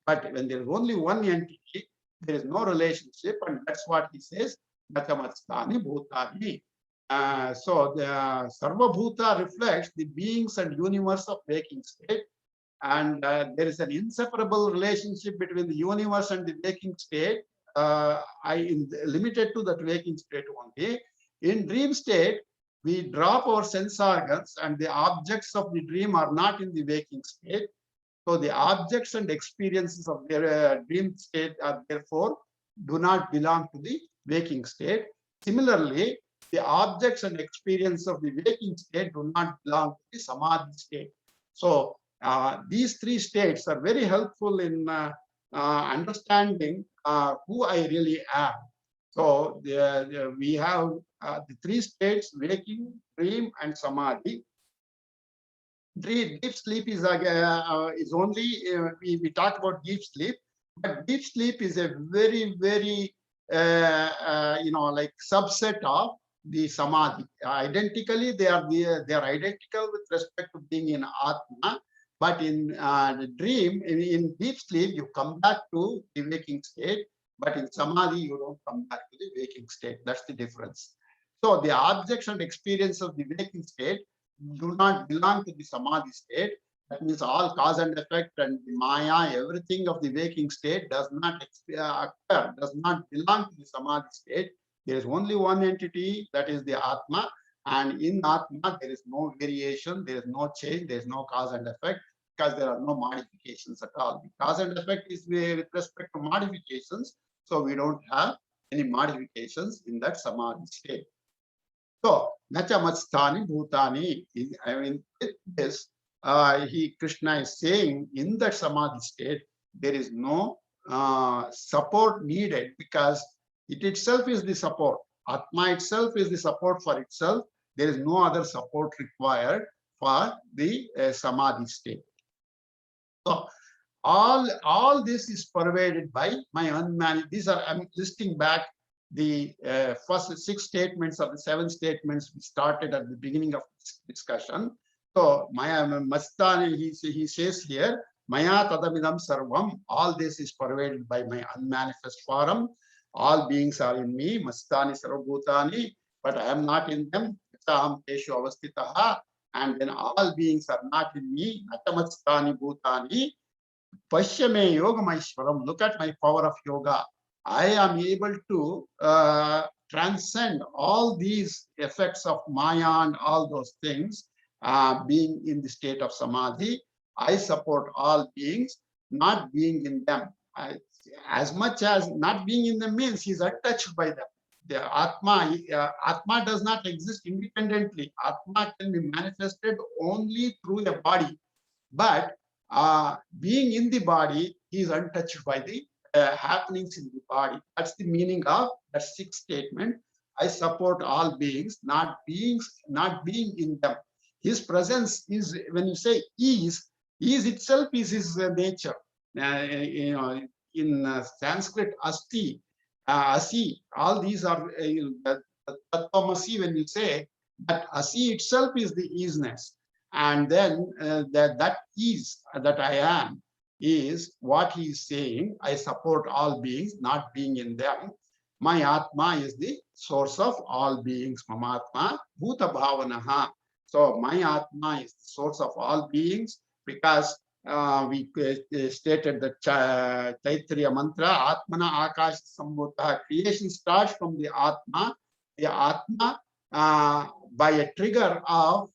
But when there is only one entity, there is no relationship, and that's what he says, Nachamatstani Bhutani. So the Sarva Bhuta reflects the beings and universe of waking state. And there is an inseparable relationship between the universe and the waking state. Limited to that waking state only. In dream state, we drop our sense organs, and the objects of the dream are not in the waking state. So the objects and experiences of their dream state are therefore do not belong to the waking state. Similarly, the objects and experience of the waking state do not belong to the samadhi state. So these three states are very helpful in understanding who I really am. So we have the three states: waking, dream, and samadhi. Deep sleep is only, we talk about deep sleep, but deep sleep is a very, very, like subset of the samadhi. Identically, they are identical with respect to being in atma. But in the dream, in deep sleep, you come back to the waking state. But in samadhi, you don't come back to the waking state. That's the difference. So the objects and experience of the waking state do not belong to the samadhi state. That means all cause and effect and the maya, everything of the waking state does not occur, does not belong to the samadhi state. There is only one entity, that is the atma. And in atma, there is no variation, there is no change, there is no cause and effect, because there are no modifications at all. The cause and effect is with respect to modifications, so we don't have any modifications in that samadhi state. So, Nachamatstani Bhutani, I mean, this, Krishna is saying in that samadhi state, there is no support needed, because it itself is the support. Atma itself is the support for itself. There is no other support required for the samadhi state. So all this is pervaded by my unmanifest. These are, I'm listing back the first 6 statements of the 7 statements we started at the beginning of this discussion. So Maya Mastani, he says here, Maya Tadamidam Sarvam, all this is pervaded by my unmanifest form. All beings are in me, Mastani Sarvabhutani, but I am not in them. And then all beings are not in me, Natamastani Bhutani. Pashyame Yoga Maishwaram, look at my power of yoga. I am able to transcend all these effects of Maya and all those things. being in the state of samadhi. I support all beings, not being in them. As much as not being in them means he's untouched by them. The Atma does not exist independently. Atma can be manifested only through a body. But being in the body, he is untouched by the happenings in the body. That's the meaning of that sixth statement. I support all beings, not being in them. His presence is, when you say is itself is his nature. In Sanskrit, asti, asi, all these are tattvamasi. When you say that asi itself is the isness, and then that is that I am is what he is saying. I support all beings, not being in them. My Atma is the source of all beings. Mamatma bhuta bhavanaha. So my Atma is the source of all beings, because we stated the Taittiriya mantra, Atmana Akash Sambhuta. Creation starts from the Atma. The Atma, by a trigger of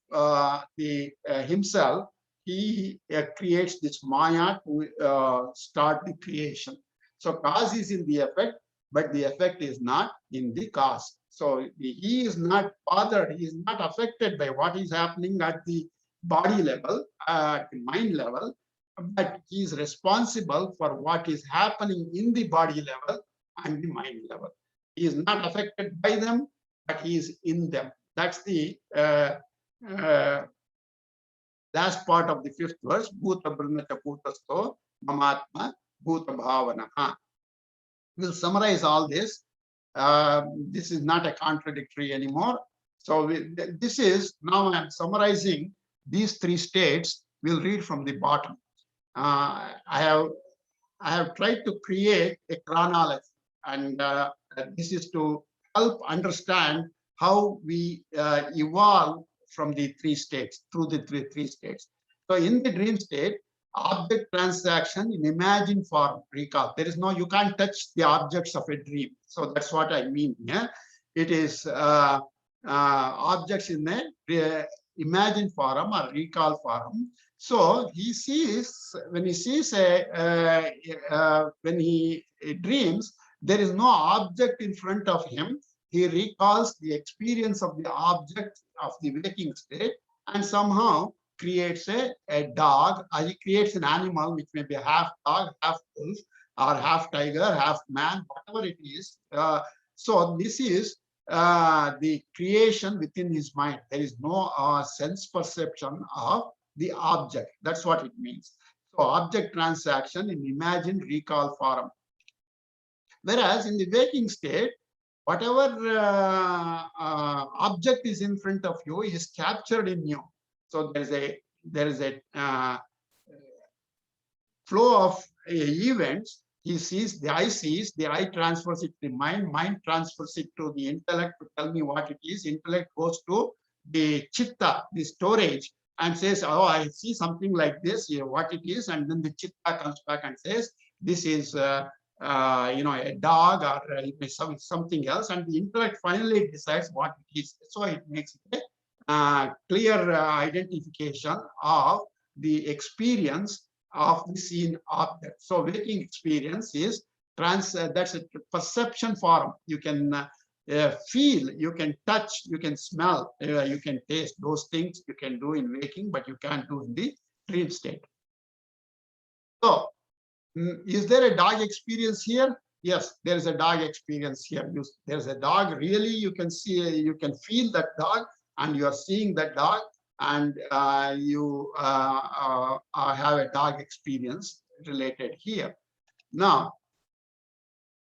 himself, he creates this Maya to start the creation. So cause is in the effect, but the effect is not in the cause. So he is not bothered, he is not affected by what is happening at the body level, at the mind level, but he is responsible for what is happening in the body level and the mind level. He is not affected by them, but he is in them. That's the last part of the fifth verse. Bhuta brahmacha bhutasto mamatma bhuta bhavanaha. We'll summarize all this. This is not a contradictory anymore. So this is, now I'm summarizing these three states. We'll read from the bottom. I have tried to create a chronology, and this is to help understand how we evolve from the three states, through the three states. So in the dream state, object transaction in imagined form, recall. There is no, you can't touch the objects of a dream. So that's what I mean. Yeah, it is objects in a imagined form or recall form. So he sees, when he sees when he dreams, there is no object in front of him. He recalls the experience of the object of the waking state, and somehow creates a dog, or he creates an animal which may be half dog, half wolf, or half tiger, half man, whatever it is. So this is the creation within his mind. There is no sense perception of the object. That's what it means. So object transaction in imagined recall form. Whereas in the waking state, whatever object is in front of you is captured in you. So there is a flow of events. He sees, the eye transfers it to the mind transfers it to the intellect to tell me what it is. Intellect goes to the chitta, the storage, and says, oh, I see something like this, what it is. And then the chitta comes back and says, this is a dog, or something else. And the intellect finally decides what it is. So it makes it a clear identification of the experience of the seen object. So waking experience is that's a perception form. You can feel, you can touch, you can smell, you can taste. Those things you can do in waking, but you can't do in the dream state. So is there a dog experience here? Yes, there is a dog experience here. There's a dog, really, you can see, you can feel that dog, and you are seeing that dog, and you have a dog experience related here. Now,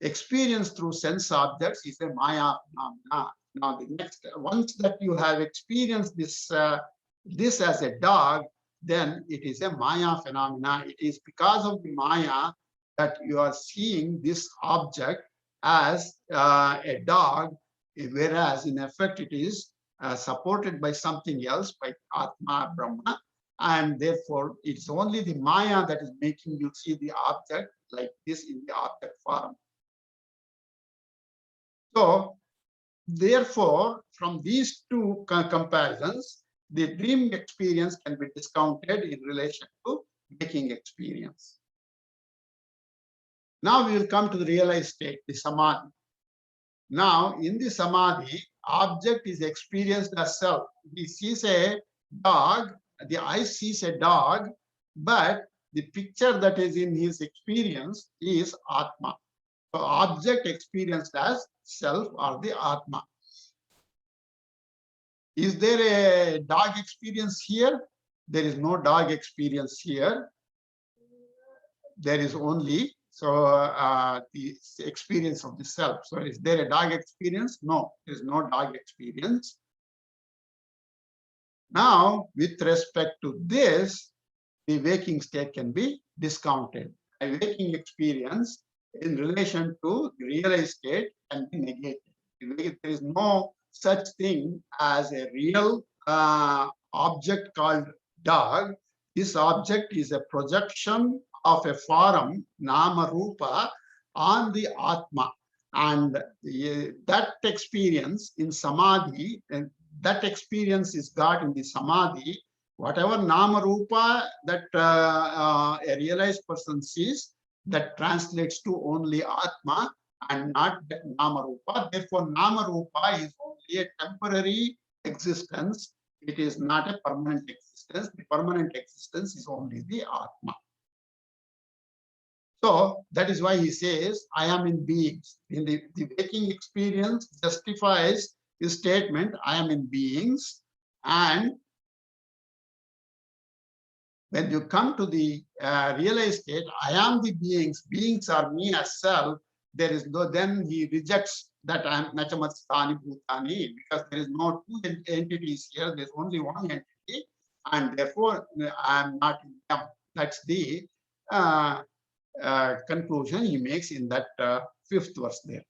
experience through sense objects is a Maya phenomena. Now, the next, once that you have experienced this as a dog, then it is a Maya phenomena. It is because of the Maya that you are seeing this object as a dog, whereas in effect it is supported by something else, by Atma, Brahma, and therefore it's only the Maya that is making you see the object like this in the object form. So therefore, from these two comparisons, the dream experience can be discounted in relation to waking experience. Now we will come to the realized state, the samadhi. Now, in the samadhi, object is experienced as self. He sees a dog, the eye sees a dog, but the picture that is in his experience is Atma. So, object experienced as self or the Atma. Is there a dog experience here? There is no dog experience here. There is only the experience of the self. So is there a dog experience? No, there is no dog experience. Now, with respect to this, the waking state can be discounted. A waking experience in relation to the realized state can be negated. There is no such thing as a real object called dog. This object is a projection of a form, nama rupa, on the Atma. And that experience in samadhi, and that experience is got in the samadhi. Whatever nama rupa that a realized person sees, that translates to only Atma and not nama rupa. Therefore, nama rupa is only a temporary existence. It is not a permanent existence. The permanent existence is only the Atma. So that is why he says, I am in beings. In the waking experience justifies his statement, I am in beings. And when you come to the realized state, I am the beings, beings are me as self, there is no, then he rejects that I am Nachamatstani Bhutani, because there is no two entities here, there's only one entity, and therefore I am not in them. That's the conclusion he makes in that fifth verse there.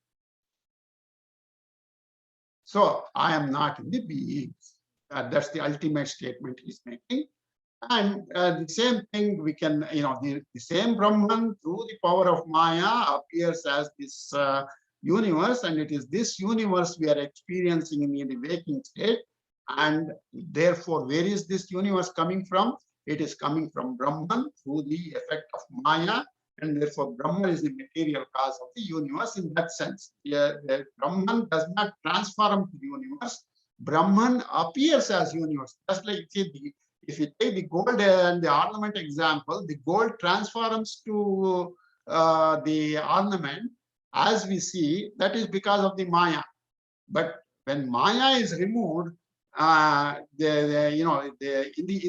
So I am not in the beings. That's the ultimate statement he's making. And the same thing we can, the same Brahman through the power of Maya appears as this universe, and it is this universe we are experiencing in the waking state. And therefore, where is this universe coming from? It is coming from Brahman through the effect of Maya. And therefore, Brahman is the material cause of the universe in that sense. The Brahman does not transform to the universe. Brahman appears as universe. Just like if you take the gold and the ornament example, the gold transforms to the ornament as we see. That is because of the Maya. But when Maya is removed, in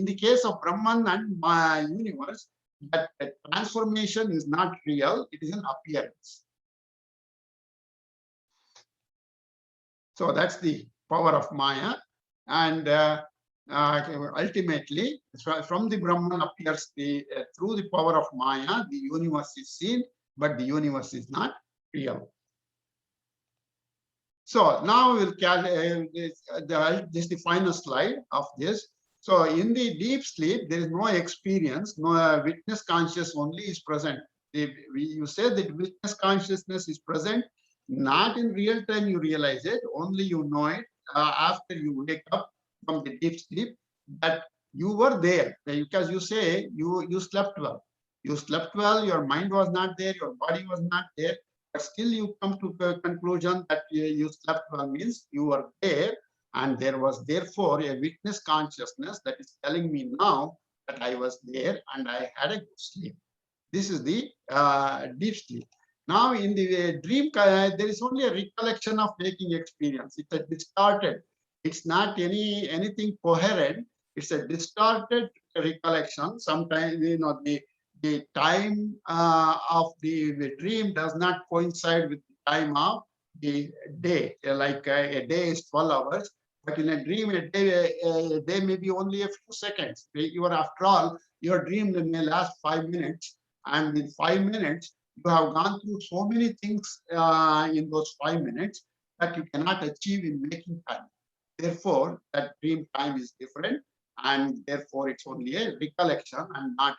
the case of Brahman and universe, that transformation is not real, it is an appearance. So that's the power of Maya. And ultimately, from the Brahman appears through the power of Maya, the universe is seen, but the universe is not real. So now we'll this is the final slide of this. So in the deep sleep, there is no experience, no witness conscious only is present. You say that witness consciousness is present, not in real time you realize it, only you know it after you wake up from the deep sleep, that you were there, because you say you slept well. You slept well, your mind was not there, your body was not there, but still you come to the conclusion that you slept well means you were there. And there was therefore a witness consciousness that is telling me now that I was there and I had a good sleep. This is the deep sleep. Now in the dream, there is only a recollection of waking experience. It's a distorted. It's not anything coherent. It's a distorted recollection. Sometimes the time of the dream does not coincide with the time of the day. Like a day is 12 hours. But in a dream, a day may be only a few seconds. After all, your dream may last 5 minutes. And in 5 minutes, you have gone through so many things in those 5 minutes that you cannot achieve in waking time. Therefore, that dream time is different. And therefore, it's only a recollection and not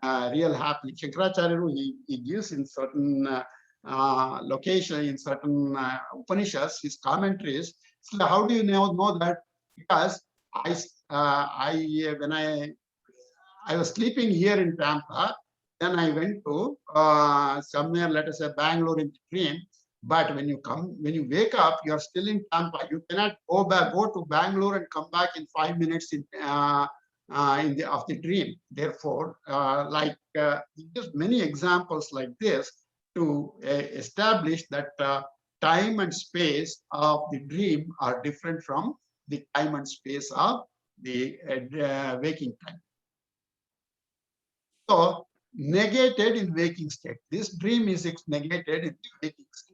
a real happening. Shankaracharya, he gives in certain location, in certain Upanishads, his commentaries. So how do you know that? Because when I was sleeping here in Tampa, then I went to somewhere, let us say Bangalore in the dream. But when you wake up, you are still in Tampa. You cannot go to Bangalore and come back in 5 minutes of the dream. Therefore, just many examples like this to establish that time and space of the dream are different from the time and space of the waking time. So negated in waking state. This dream is negated in the waking state.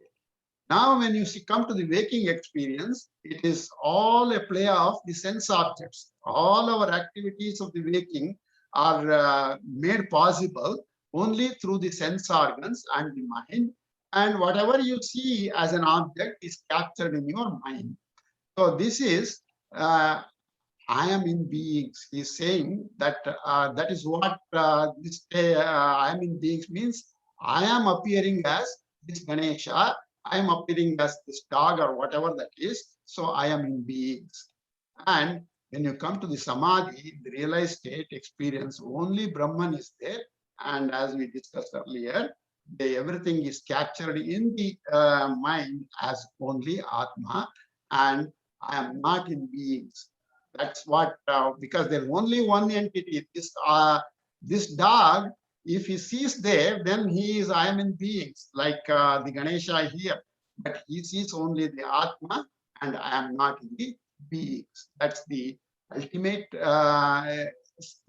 Now, when you come to the waking experience, it is all a play of the sense objects. All our activities of the waking are made possible only through the sense organs and the mind. And whatever you see as an object is captured in your mind. So this is I am in beings. He's saying that that is what this I am in beings means. I am appearing as this Ganesha. I am appearing as this dog or whatever that is. So I am in beings. And when you come to the samadhi, the realized state experience, only Brahman is there. And as we discussed earlier, everything is captured in the mind as only Atma. And I am not in beings. That's what, because there's only one entity. This dog, if he sees there, then he is, I am in beings, like the Ganesha here. But he sees only the Atma, and I am not in the beings. That's the ultimate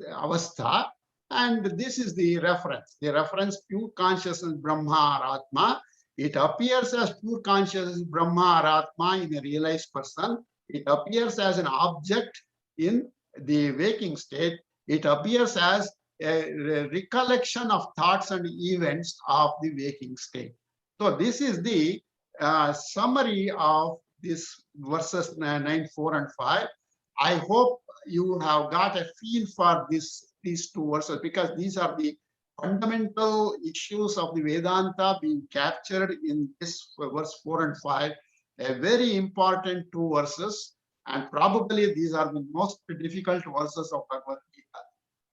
avastha. And this is the reference. The reference, pure consciousness, Brahma or Atma. It appears as pure consciousness, Brahma or Atma in a realized person. It appears as an object in the waking state. It appears as a recollection of thoughts and events of the waking state. So this is the summary of this verses 9, 4, and 5. I hope you have got a feel for these two verses, because these are the fundamental issues of the Vedanta being captured in this verse 4 and 5. A very important two verses, and probably these are the most difficult verses of Bhagavad Gita.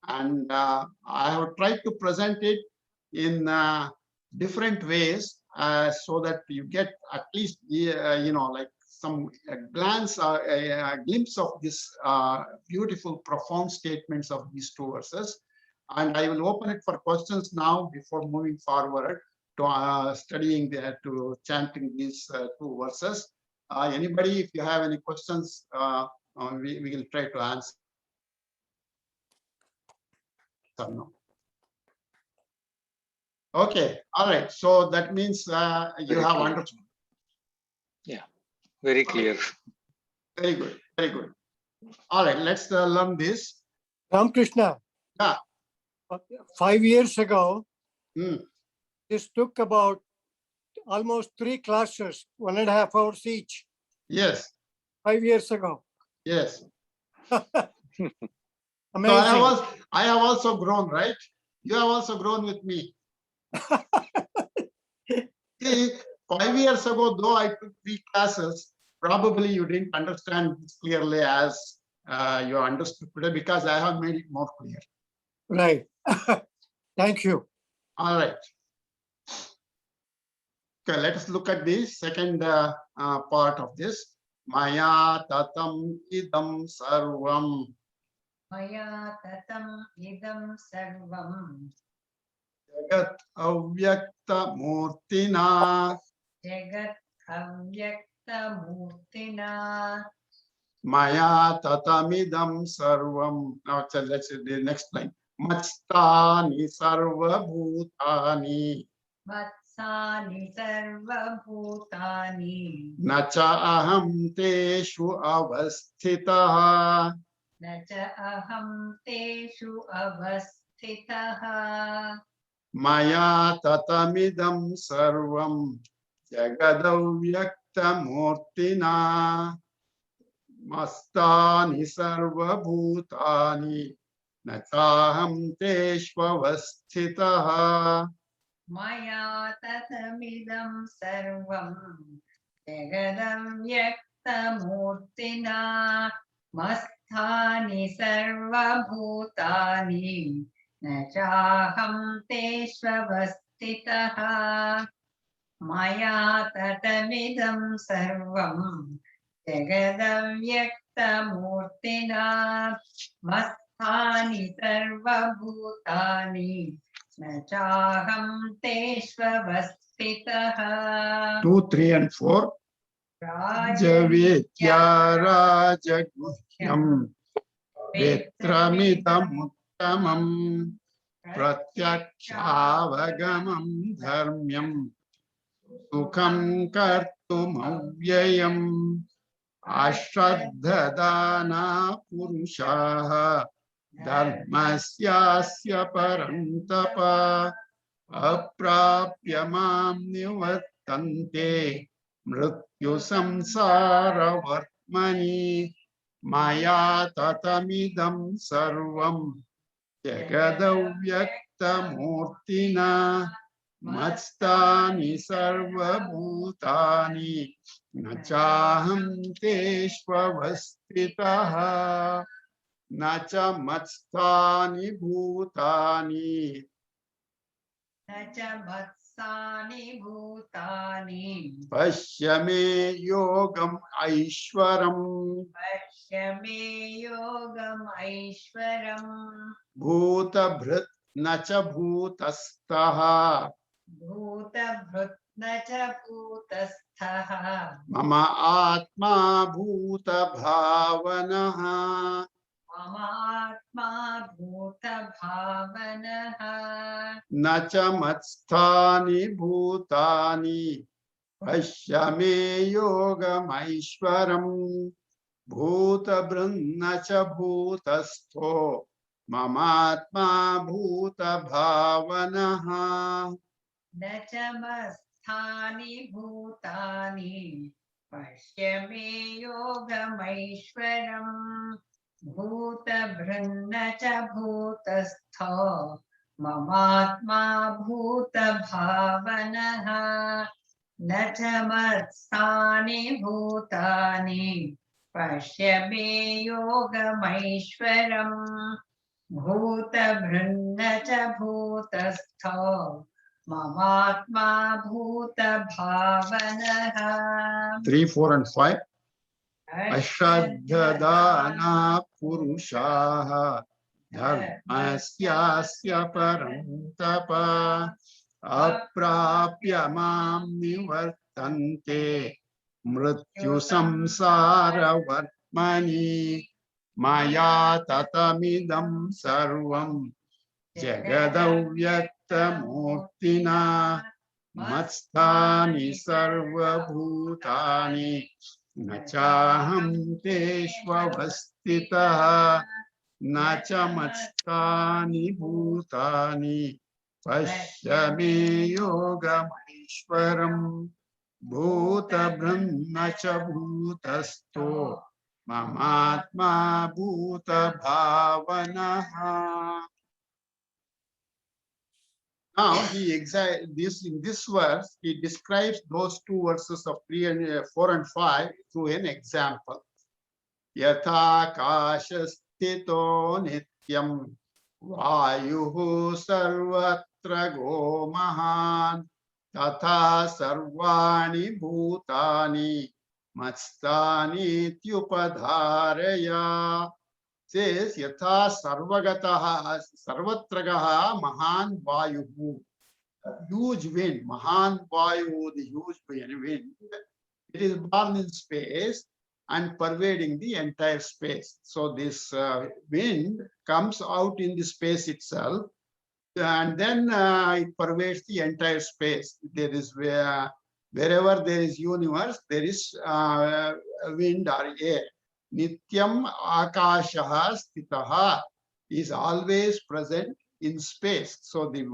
And I have tried to present it in different ways so that you get at least, like some glance or a glimpse of this beautiful, profound statements of these two verses. And I will open it for questions now before moving forward to to chanting these two verses. Anybody, if you have any questions, we will try to answer. No. Okay, all right. So that means you have understood. Yeah, very clear. Very good, very good. All right, let's learn this. Ramakrishna. Yeah. 5 years ago, Mm. this took about almost 3 classes, 1.5 hours each. Yes, 5 years ago. yes. Amazing. So I have also grown, right? You have also grown with me. See, 5 years ago, though I took 3 classes, probably you didn't understand this clearly as you understood today, because I have made it more clear. Right. Thank you. All right. Okay, let us look at the second part of this. Maya tatam idam sarvam. Maya tatam idam sarvam. Jagat avyakta murtina. Jagat avyakta murtina. Maya tatamidam sarvam. Now let's see the next line. Matstani sarva bhutani. Vatsani sarva bhutani. Nacha aham teshu avasthitaha. Nacha aham teshu avasthitaha. Maya tatamidam sarvam jagadavyakta murtina. Mastani sarva bhutani. Nachaham teshvavasthitaha. Maya tatamidam sarvam jagadam yakta murtina. मत्स्थानि सर्वभूतानि न चाहं तेष्वस्थितः मया ततमिदं सर्वं जगदव्यक्तमूर्तिना मत्स्थानि सर्वभूतानि न चाहं तेष्वस्थितः 2, 3 and 4. Javidya rajaguhyam vetramidamuttamam pratyakshaavagamam dharmyam sukham kartumavyayam ashraddhadana purushaha dharmasyasya parantapa aprapya mam nivartante mrityu samsara vartmani maya tatamidam sarvam jagadavyaktamurtina matstani sarvabhutani nachaham teshvavastitaha nacha matstani bhutani न च मत्सानि भूतानि pasya me yogam aishwaram पश्य मे योगम् ऐश्वरम् bhuta bhrit nacha bhutastaha भूतभृत् न च भूतस्थः mama atma bhuta bhavanaha मम आत्मा भूतभावनः nacha matsthani bhutani pasya me yogam aishwaram bhuta brunnacha bhutastho mamatma bhuta bhavanaha न च मत्स्थानि भूतानि पश्य मे योगमैश्वरम् भूतभृन्न च भूतस्थो ममात्मा भूतभावनः न च मत्स्थानि भूतानि पश्य मे योगमैश्वरम् भूतभृन्न च भूतस्थो ममात्मा भूतभावनः 3, 4 and 5 ashraddhadana purushaha dharmasyasya parantapa aprapya mam nivartante mrityu samsara vartmani maya tatamidam sarvam jagadavyaktamurtina matstani sarvabhutani nachaham teshvavastitaha nacha matstani bhutani pasya me yogamishwaram bhuta brahma cha bhutasto mamatma bhuta bhavanaha. Now in this verse he describes those two verses of 3 and 4 and 5 through an example. Yatha kashastito nityam vayuhu sarvatra go mahan tatha sarvani bhutani matstani tyupadharaya. Says yatha sarvagataha sarvatragaha mahan vayuhu, huge wind, mahan vayu, the huge wind. It is born in space and pervading the entire space. So this wind comes out in the space itself, and then it pervades the entire space. There is wherever there is universe, there is wind or air. Nityam akashaha stitaha is always present in space. So the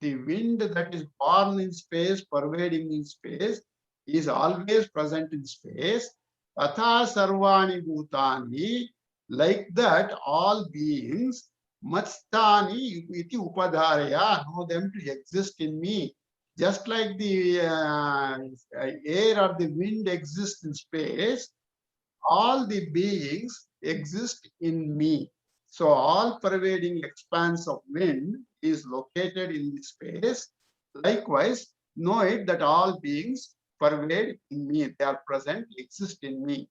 wind that is born in space, pervading in space, is always present in space. Atha sarvani bhutani, like that all beings, matstani iti upadharaya, know them to exist in me. Just like the air or the wind exists in space, all the beings exist in me. So all pervading expanse of wind is located in the space. Likewise, know it that all beings pervade in me. They are present, exist in me.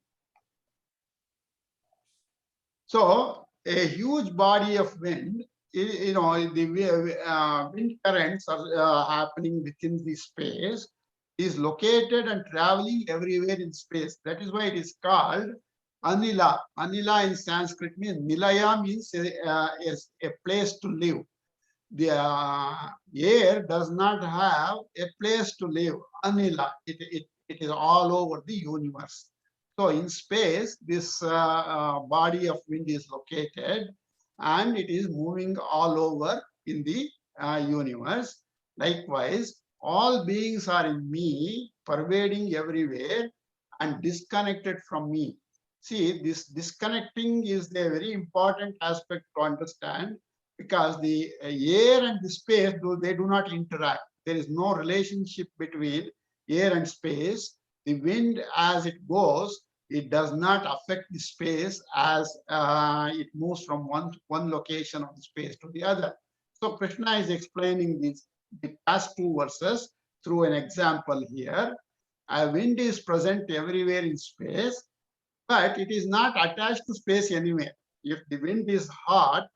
So a huge body of wind, the wind currents are happening within the space, is located and traveling everywhere in space. That is why it is called Anila. Anila in Sanskrit means Nilaya, means a place to live. The air does not have a place to live. Anila, it is all over the universe. So in space, this body of wind is located and it is moving all over in the universe. Likewise, all beings are in me, pervading everywhere and disconnected from me. See, this disconnecting is a very important aspect to understand, because the air and the space, they do not interact. There is no relationship between air and space. The wind, as it goes, it does not affect the space as it moves from one location of the space to the other. So Krishna is explaining the past two verses through an example here. A wind is present everywhere in space, but it is not attached to space anywhere. If the wind is hot,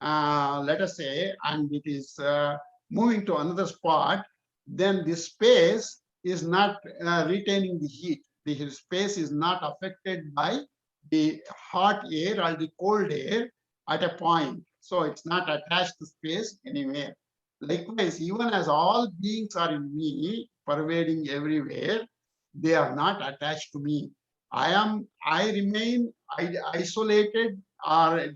let us say, and it is moving to another spot, then the space is not retaining the heat. The space is not affected by the hot air or the cold air at a point. So it's not attached to space anywhere. Likewise, even as all beings are in me, pervading everywhere, they are not attached to me. I remain isolated or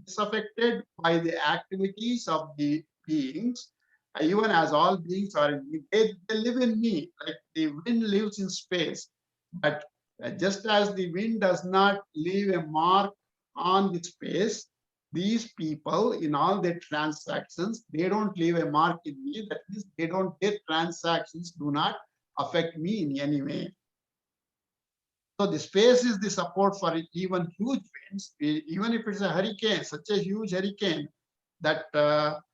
disaffected by the activities of the beings, even as all beings are in me. They live in me, like the wind lives in space. But just as the wind does not leave a mark on the space, these people in all their transactions, they don't leave a mark in me. That means their transactions do not affect me in any way. So the space is the support for even huge winds. Even if it's a hurricane, such a huge hurricane, that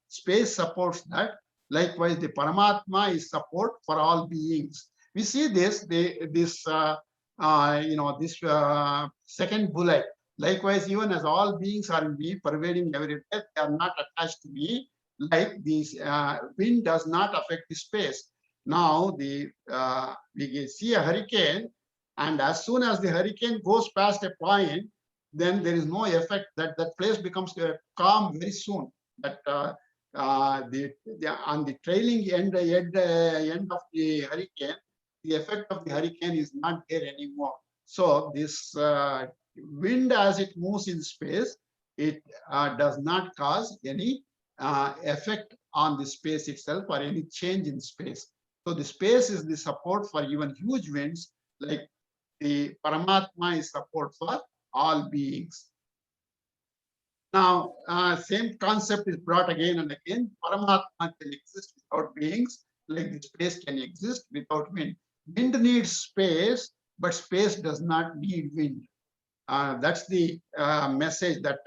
space supports that. Likewise, the Paramatma is support for all beings. We see this second bullet. Likewise, even as all beings are in me, pervading everywhere, they are not attached to me. Like this wind does not affect the space. Now we see a hurricane, and as soon as the hurricane goes past a point, then there is no effect. That place becomes calm very soon. That on the trailing end of the hurricane, the effect of the hurricane is not there anymore. So this wind, as it moves in space, it does not cause any effect on the space itself or any change in space. So the space is the support for even huge winds, like the Paramatma is support for all beings. Now, same concept is brought again and again. Paramatma can exist without beings, like the space can exist without wind. Wind needs space, but space does not need wind. That's the message that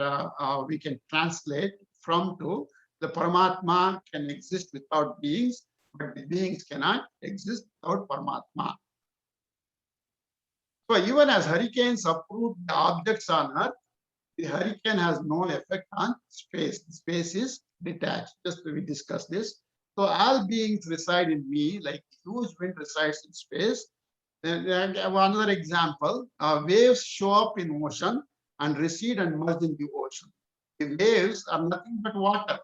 we can translate from to. The Paramatma can exist without beings, but the beings cannot exist without Paramatma. So even as hurricanes uproot the objects on Earth, the hurricane has no effect on space. The space is detached. Just we discussed this. So all beings reside in me, like huge wind resides in space. And another example, waves show up in ocean and recede and merge in the ocean. The waves are nothing but water.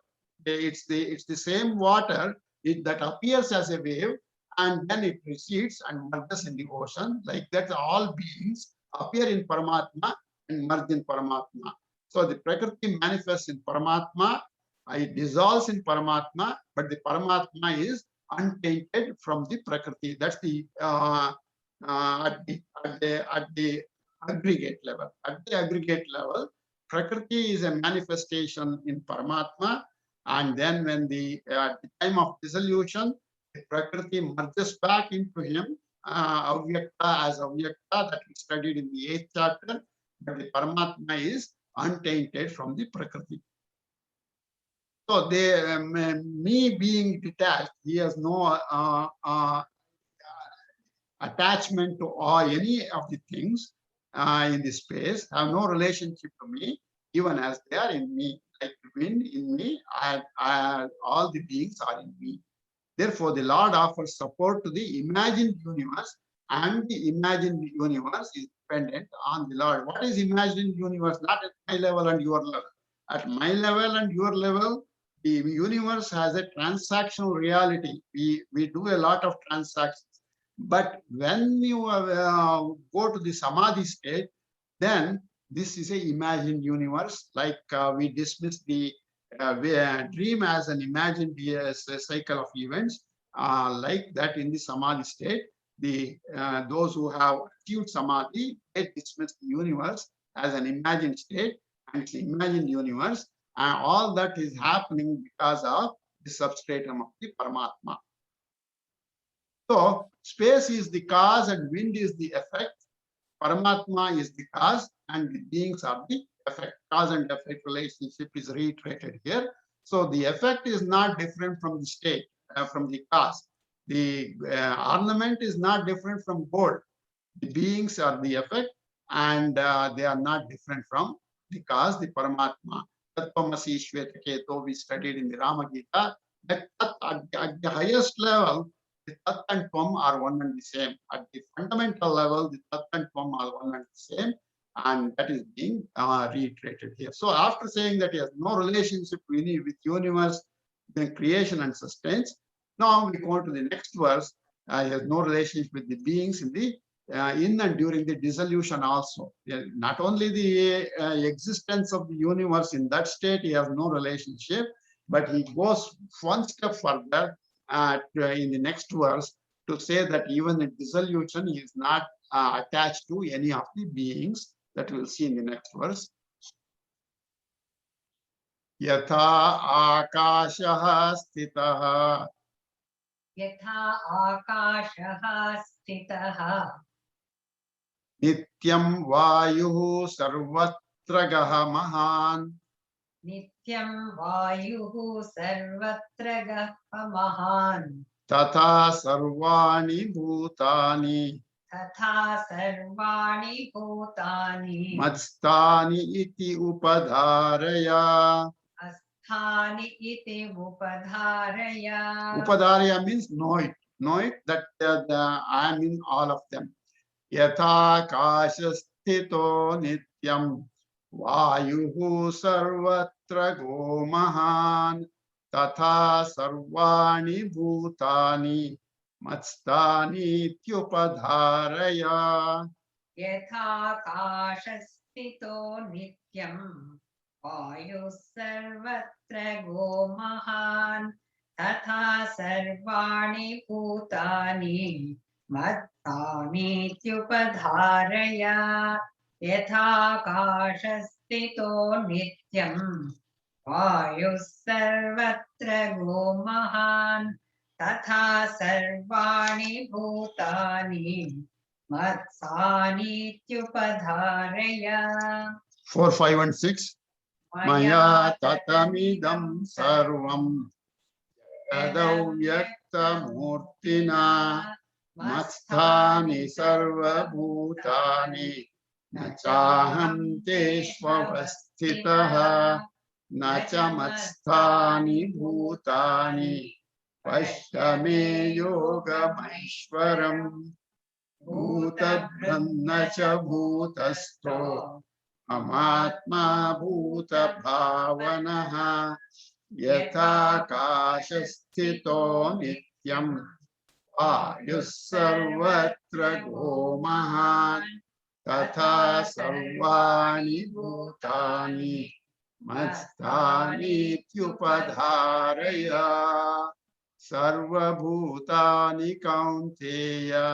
It's the same water that appears as a wave, and then it recedes and merges in the ocean. Like that, all beings appear in Paramatma and merge in Paramatma. So the Prakriti manifests in Paramatma, it dissolves in Paramatma, but the Paramatma is untainted from the Prakriti. That's the at the aggregate level. At the aggregate level, Prakriti is a manifestation in Paramatma, and then when at the time of dissolution, the Prakriti merges back into him, Avyakta as Avyakta that we studied in the 8th chapter, but the Paramatma is untainted from the Prakriti. So me being detached, he has no attachment to any of the things in the space, have no relationship to me, even as they are in me, like the wind in me, all the beings are in me. Therefore, the Lord offers support to the imagined universe, and the imagined universe is dependent on the Lord. What is imagined universe? Not at my level and your level. At my level and your level, the universe has a transactional reality. We do a lot of transactions. But when you go to the Samadhi state, then this is a imagined universe, like we dismiss the dream as an imagined cycle of events, like that in the Samadhi state. Those who have achieved Samadhi, they dismiss the universe as an imagined state, and it's an imagined universe, and all that is happening because of the substratum of the Paramatma. So space is the cause and wind is the effect. Paramatma is the cause and the beings are the effect. Cause and effect relationship is reiterated here. So the effect is not different from the state, from the cause. The ornament is not different from gold. The beings are the effect, and they are not different from the cause, the Paramatma. Tatvamasi Shvetaketo we studied in the Rama Gita. That at the highest level, the Tat and Tvam are one and the same. At the fundamental level, the Tat and Tvam are one and the same, and that is being reiterated here. So after saying that he has no relationship with universe, then creation and sustenance, now we go to the next verse. He has no relationship with the beings in the in and during the dissolution also. Not only the existence of the universe in that state, he has no relationship, but he goes one step further in the next verse to say that even in dissolution, he is not attached to any of the beings, that we'll see in the next verse. Yatha akashah stitah. यथा आकाशः स्थितः Nityam vayuh sarvatra gah mahan. नित्यं वायुः सर्वत्र गः महान् Tatha sarvani bhutani तथा सर्वाणि भूतानि matstani iti upadharaya. अस्थानि इति उपधारय. Upadharaya means know it. Know it that I am in all of them. Yatha kashasthito nityam vayuhu sarvatra go mahan. Tatha sarvani bhutani matstani ityupadharaya. यथाकाशस्थितो नित्यं वायुः सर्वत्र गो महान् तथा सर्वाणि भूतानि मत्तानीत्युपधारय. यथाकाशस्थितो नित्यं वायुः सर्वत्र गो महान् तथा सर्वाणि भूतानि मत्सानीत्युपधारय. 4, 5 and 6. Maya tatamidam sarvam yadavyaktamurtina matsthani sarvabhutani nachaham teshvavasthitaha nacha matsthani bhutani pashyame yogamaishwaram bhutabhranna cha bhutasto amatma bhuta bhavanaha yatha kashasthito nityam ayus sarvatra go mahan tatha sarvani bhutani matstani tyupadharaya. Sarva bhutani kaunteya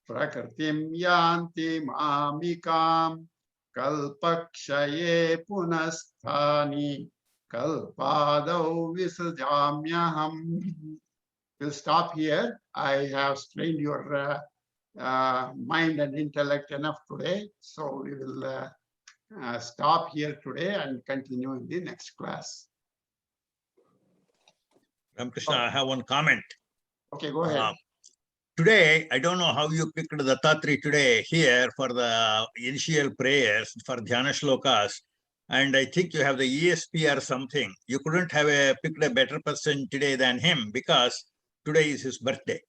prakritim yanti mamikam kalpakshaye punasthani kalpadau visajamyaham. We'll stop here. I have strained your mind and intellect enough today. So we will stop here today and continue in the next class. Ramakrishna, I have one comment. Okay, go ahead. Today, I don't know how you picked Dattatri today here for the initial prayers for Dhyana Shlokas. And I think you have the ESP or something. You couldn't have picked a better person today than him because today is his birthday.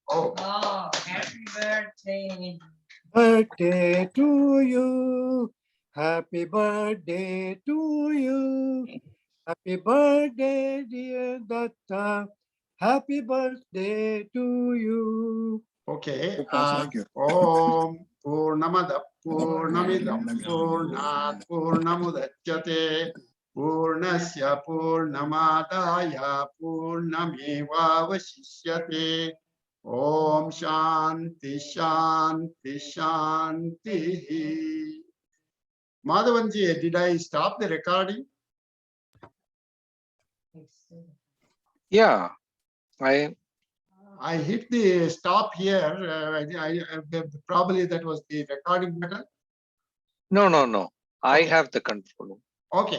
Oh, Oh, happy birthday. Birthday to you. Happy birthday to you. Happy birthday, dear Datta. Happy birthday to you. okay. Thank you. Om Purnamada Purnamidam Purnat Purnamudachyate Purnasya Purnamadaya Purnamevavashishyate. Om Shanti Shanti Shanti. Madhavanji, did I stop the recording? Yeah, I I hit the stop here. Probably that was the recording button. no. I have the control. Okay.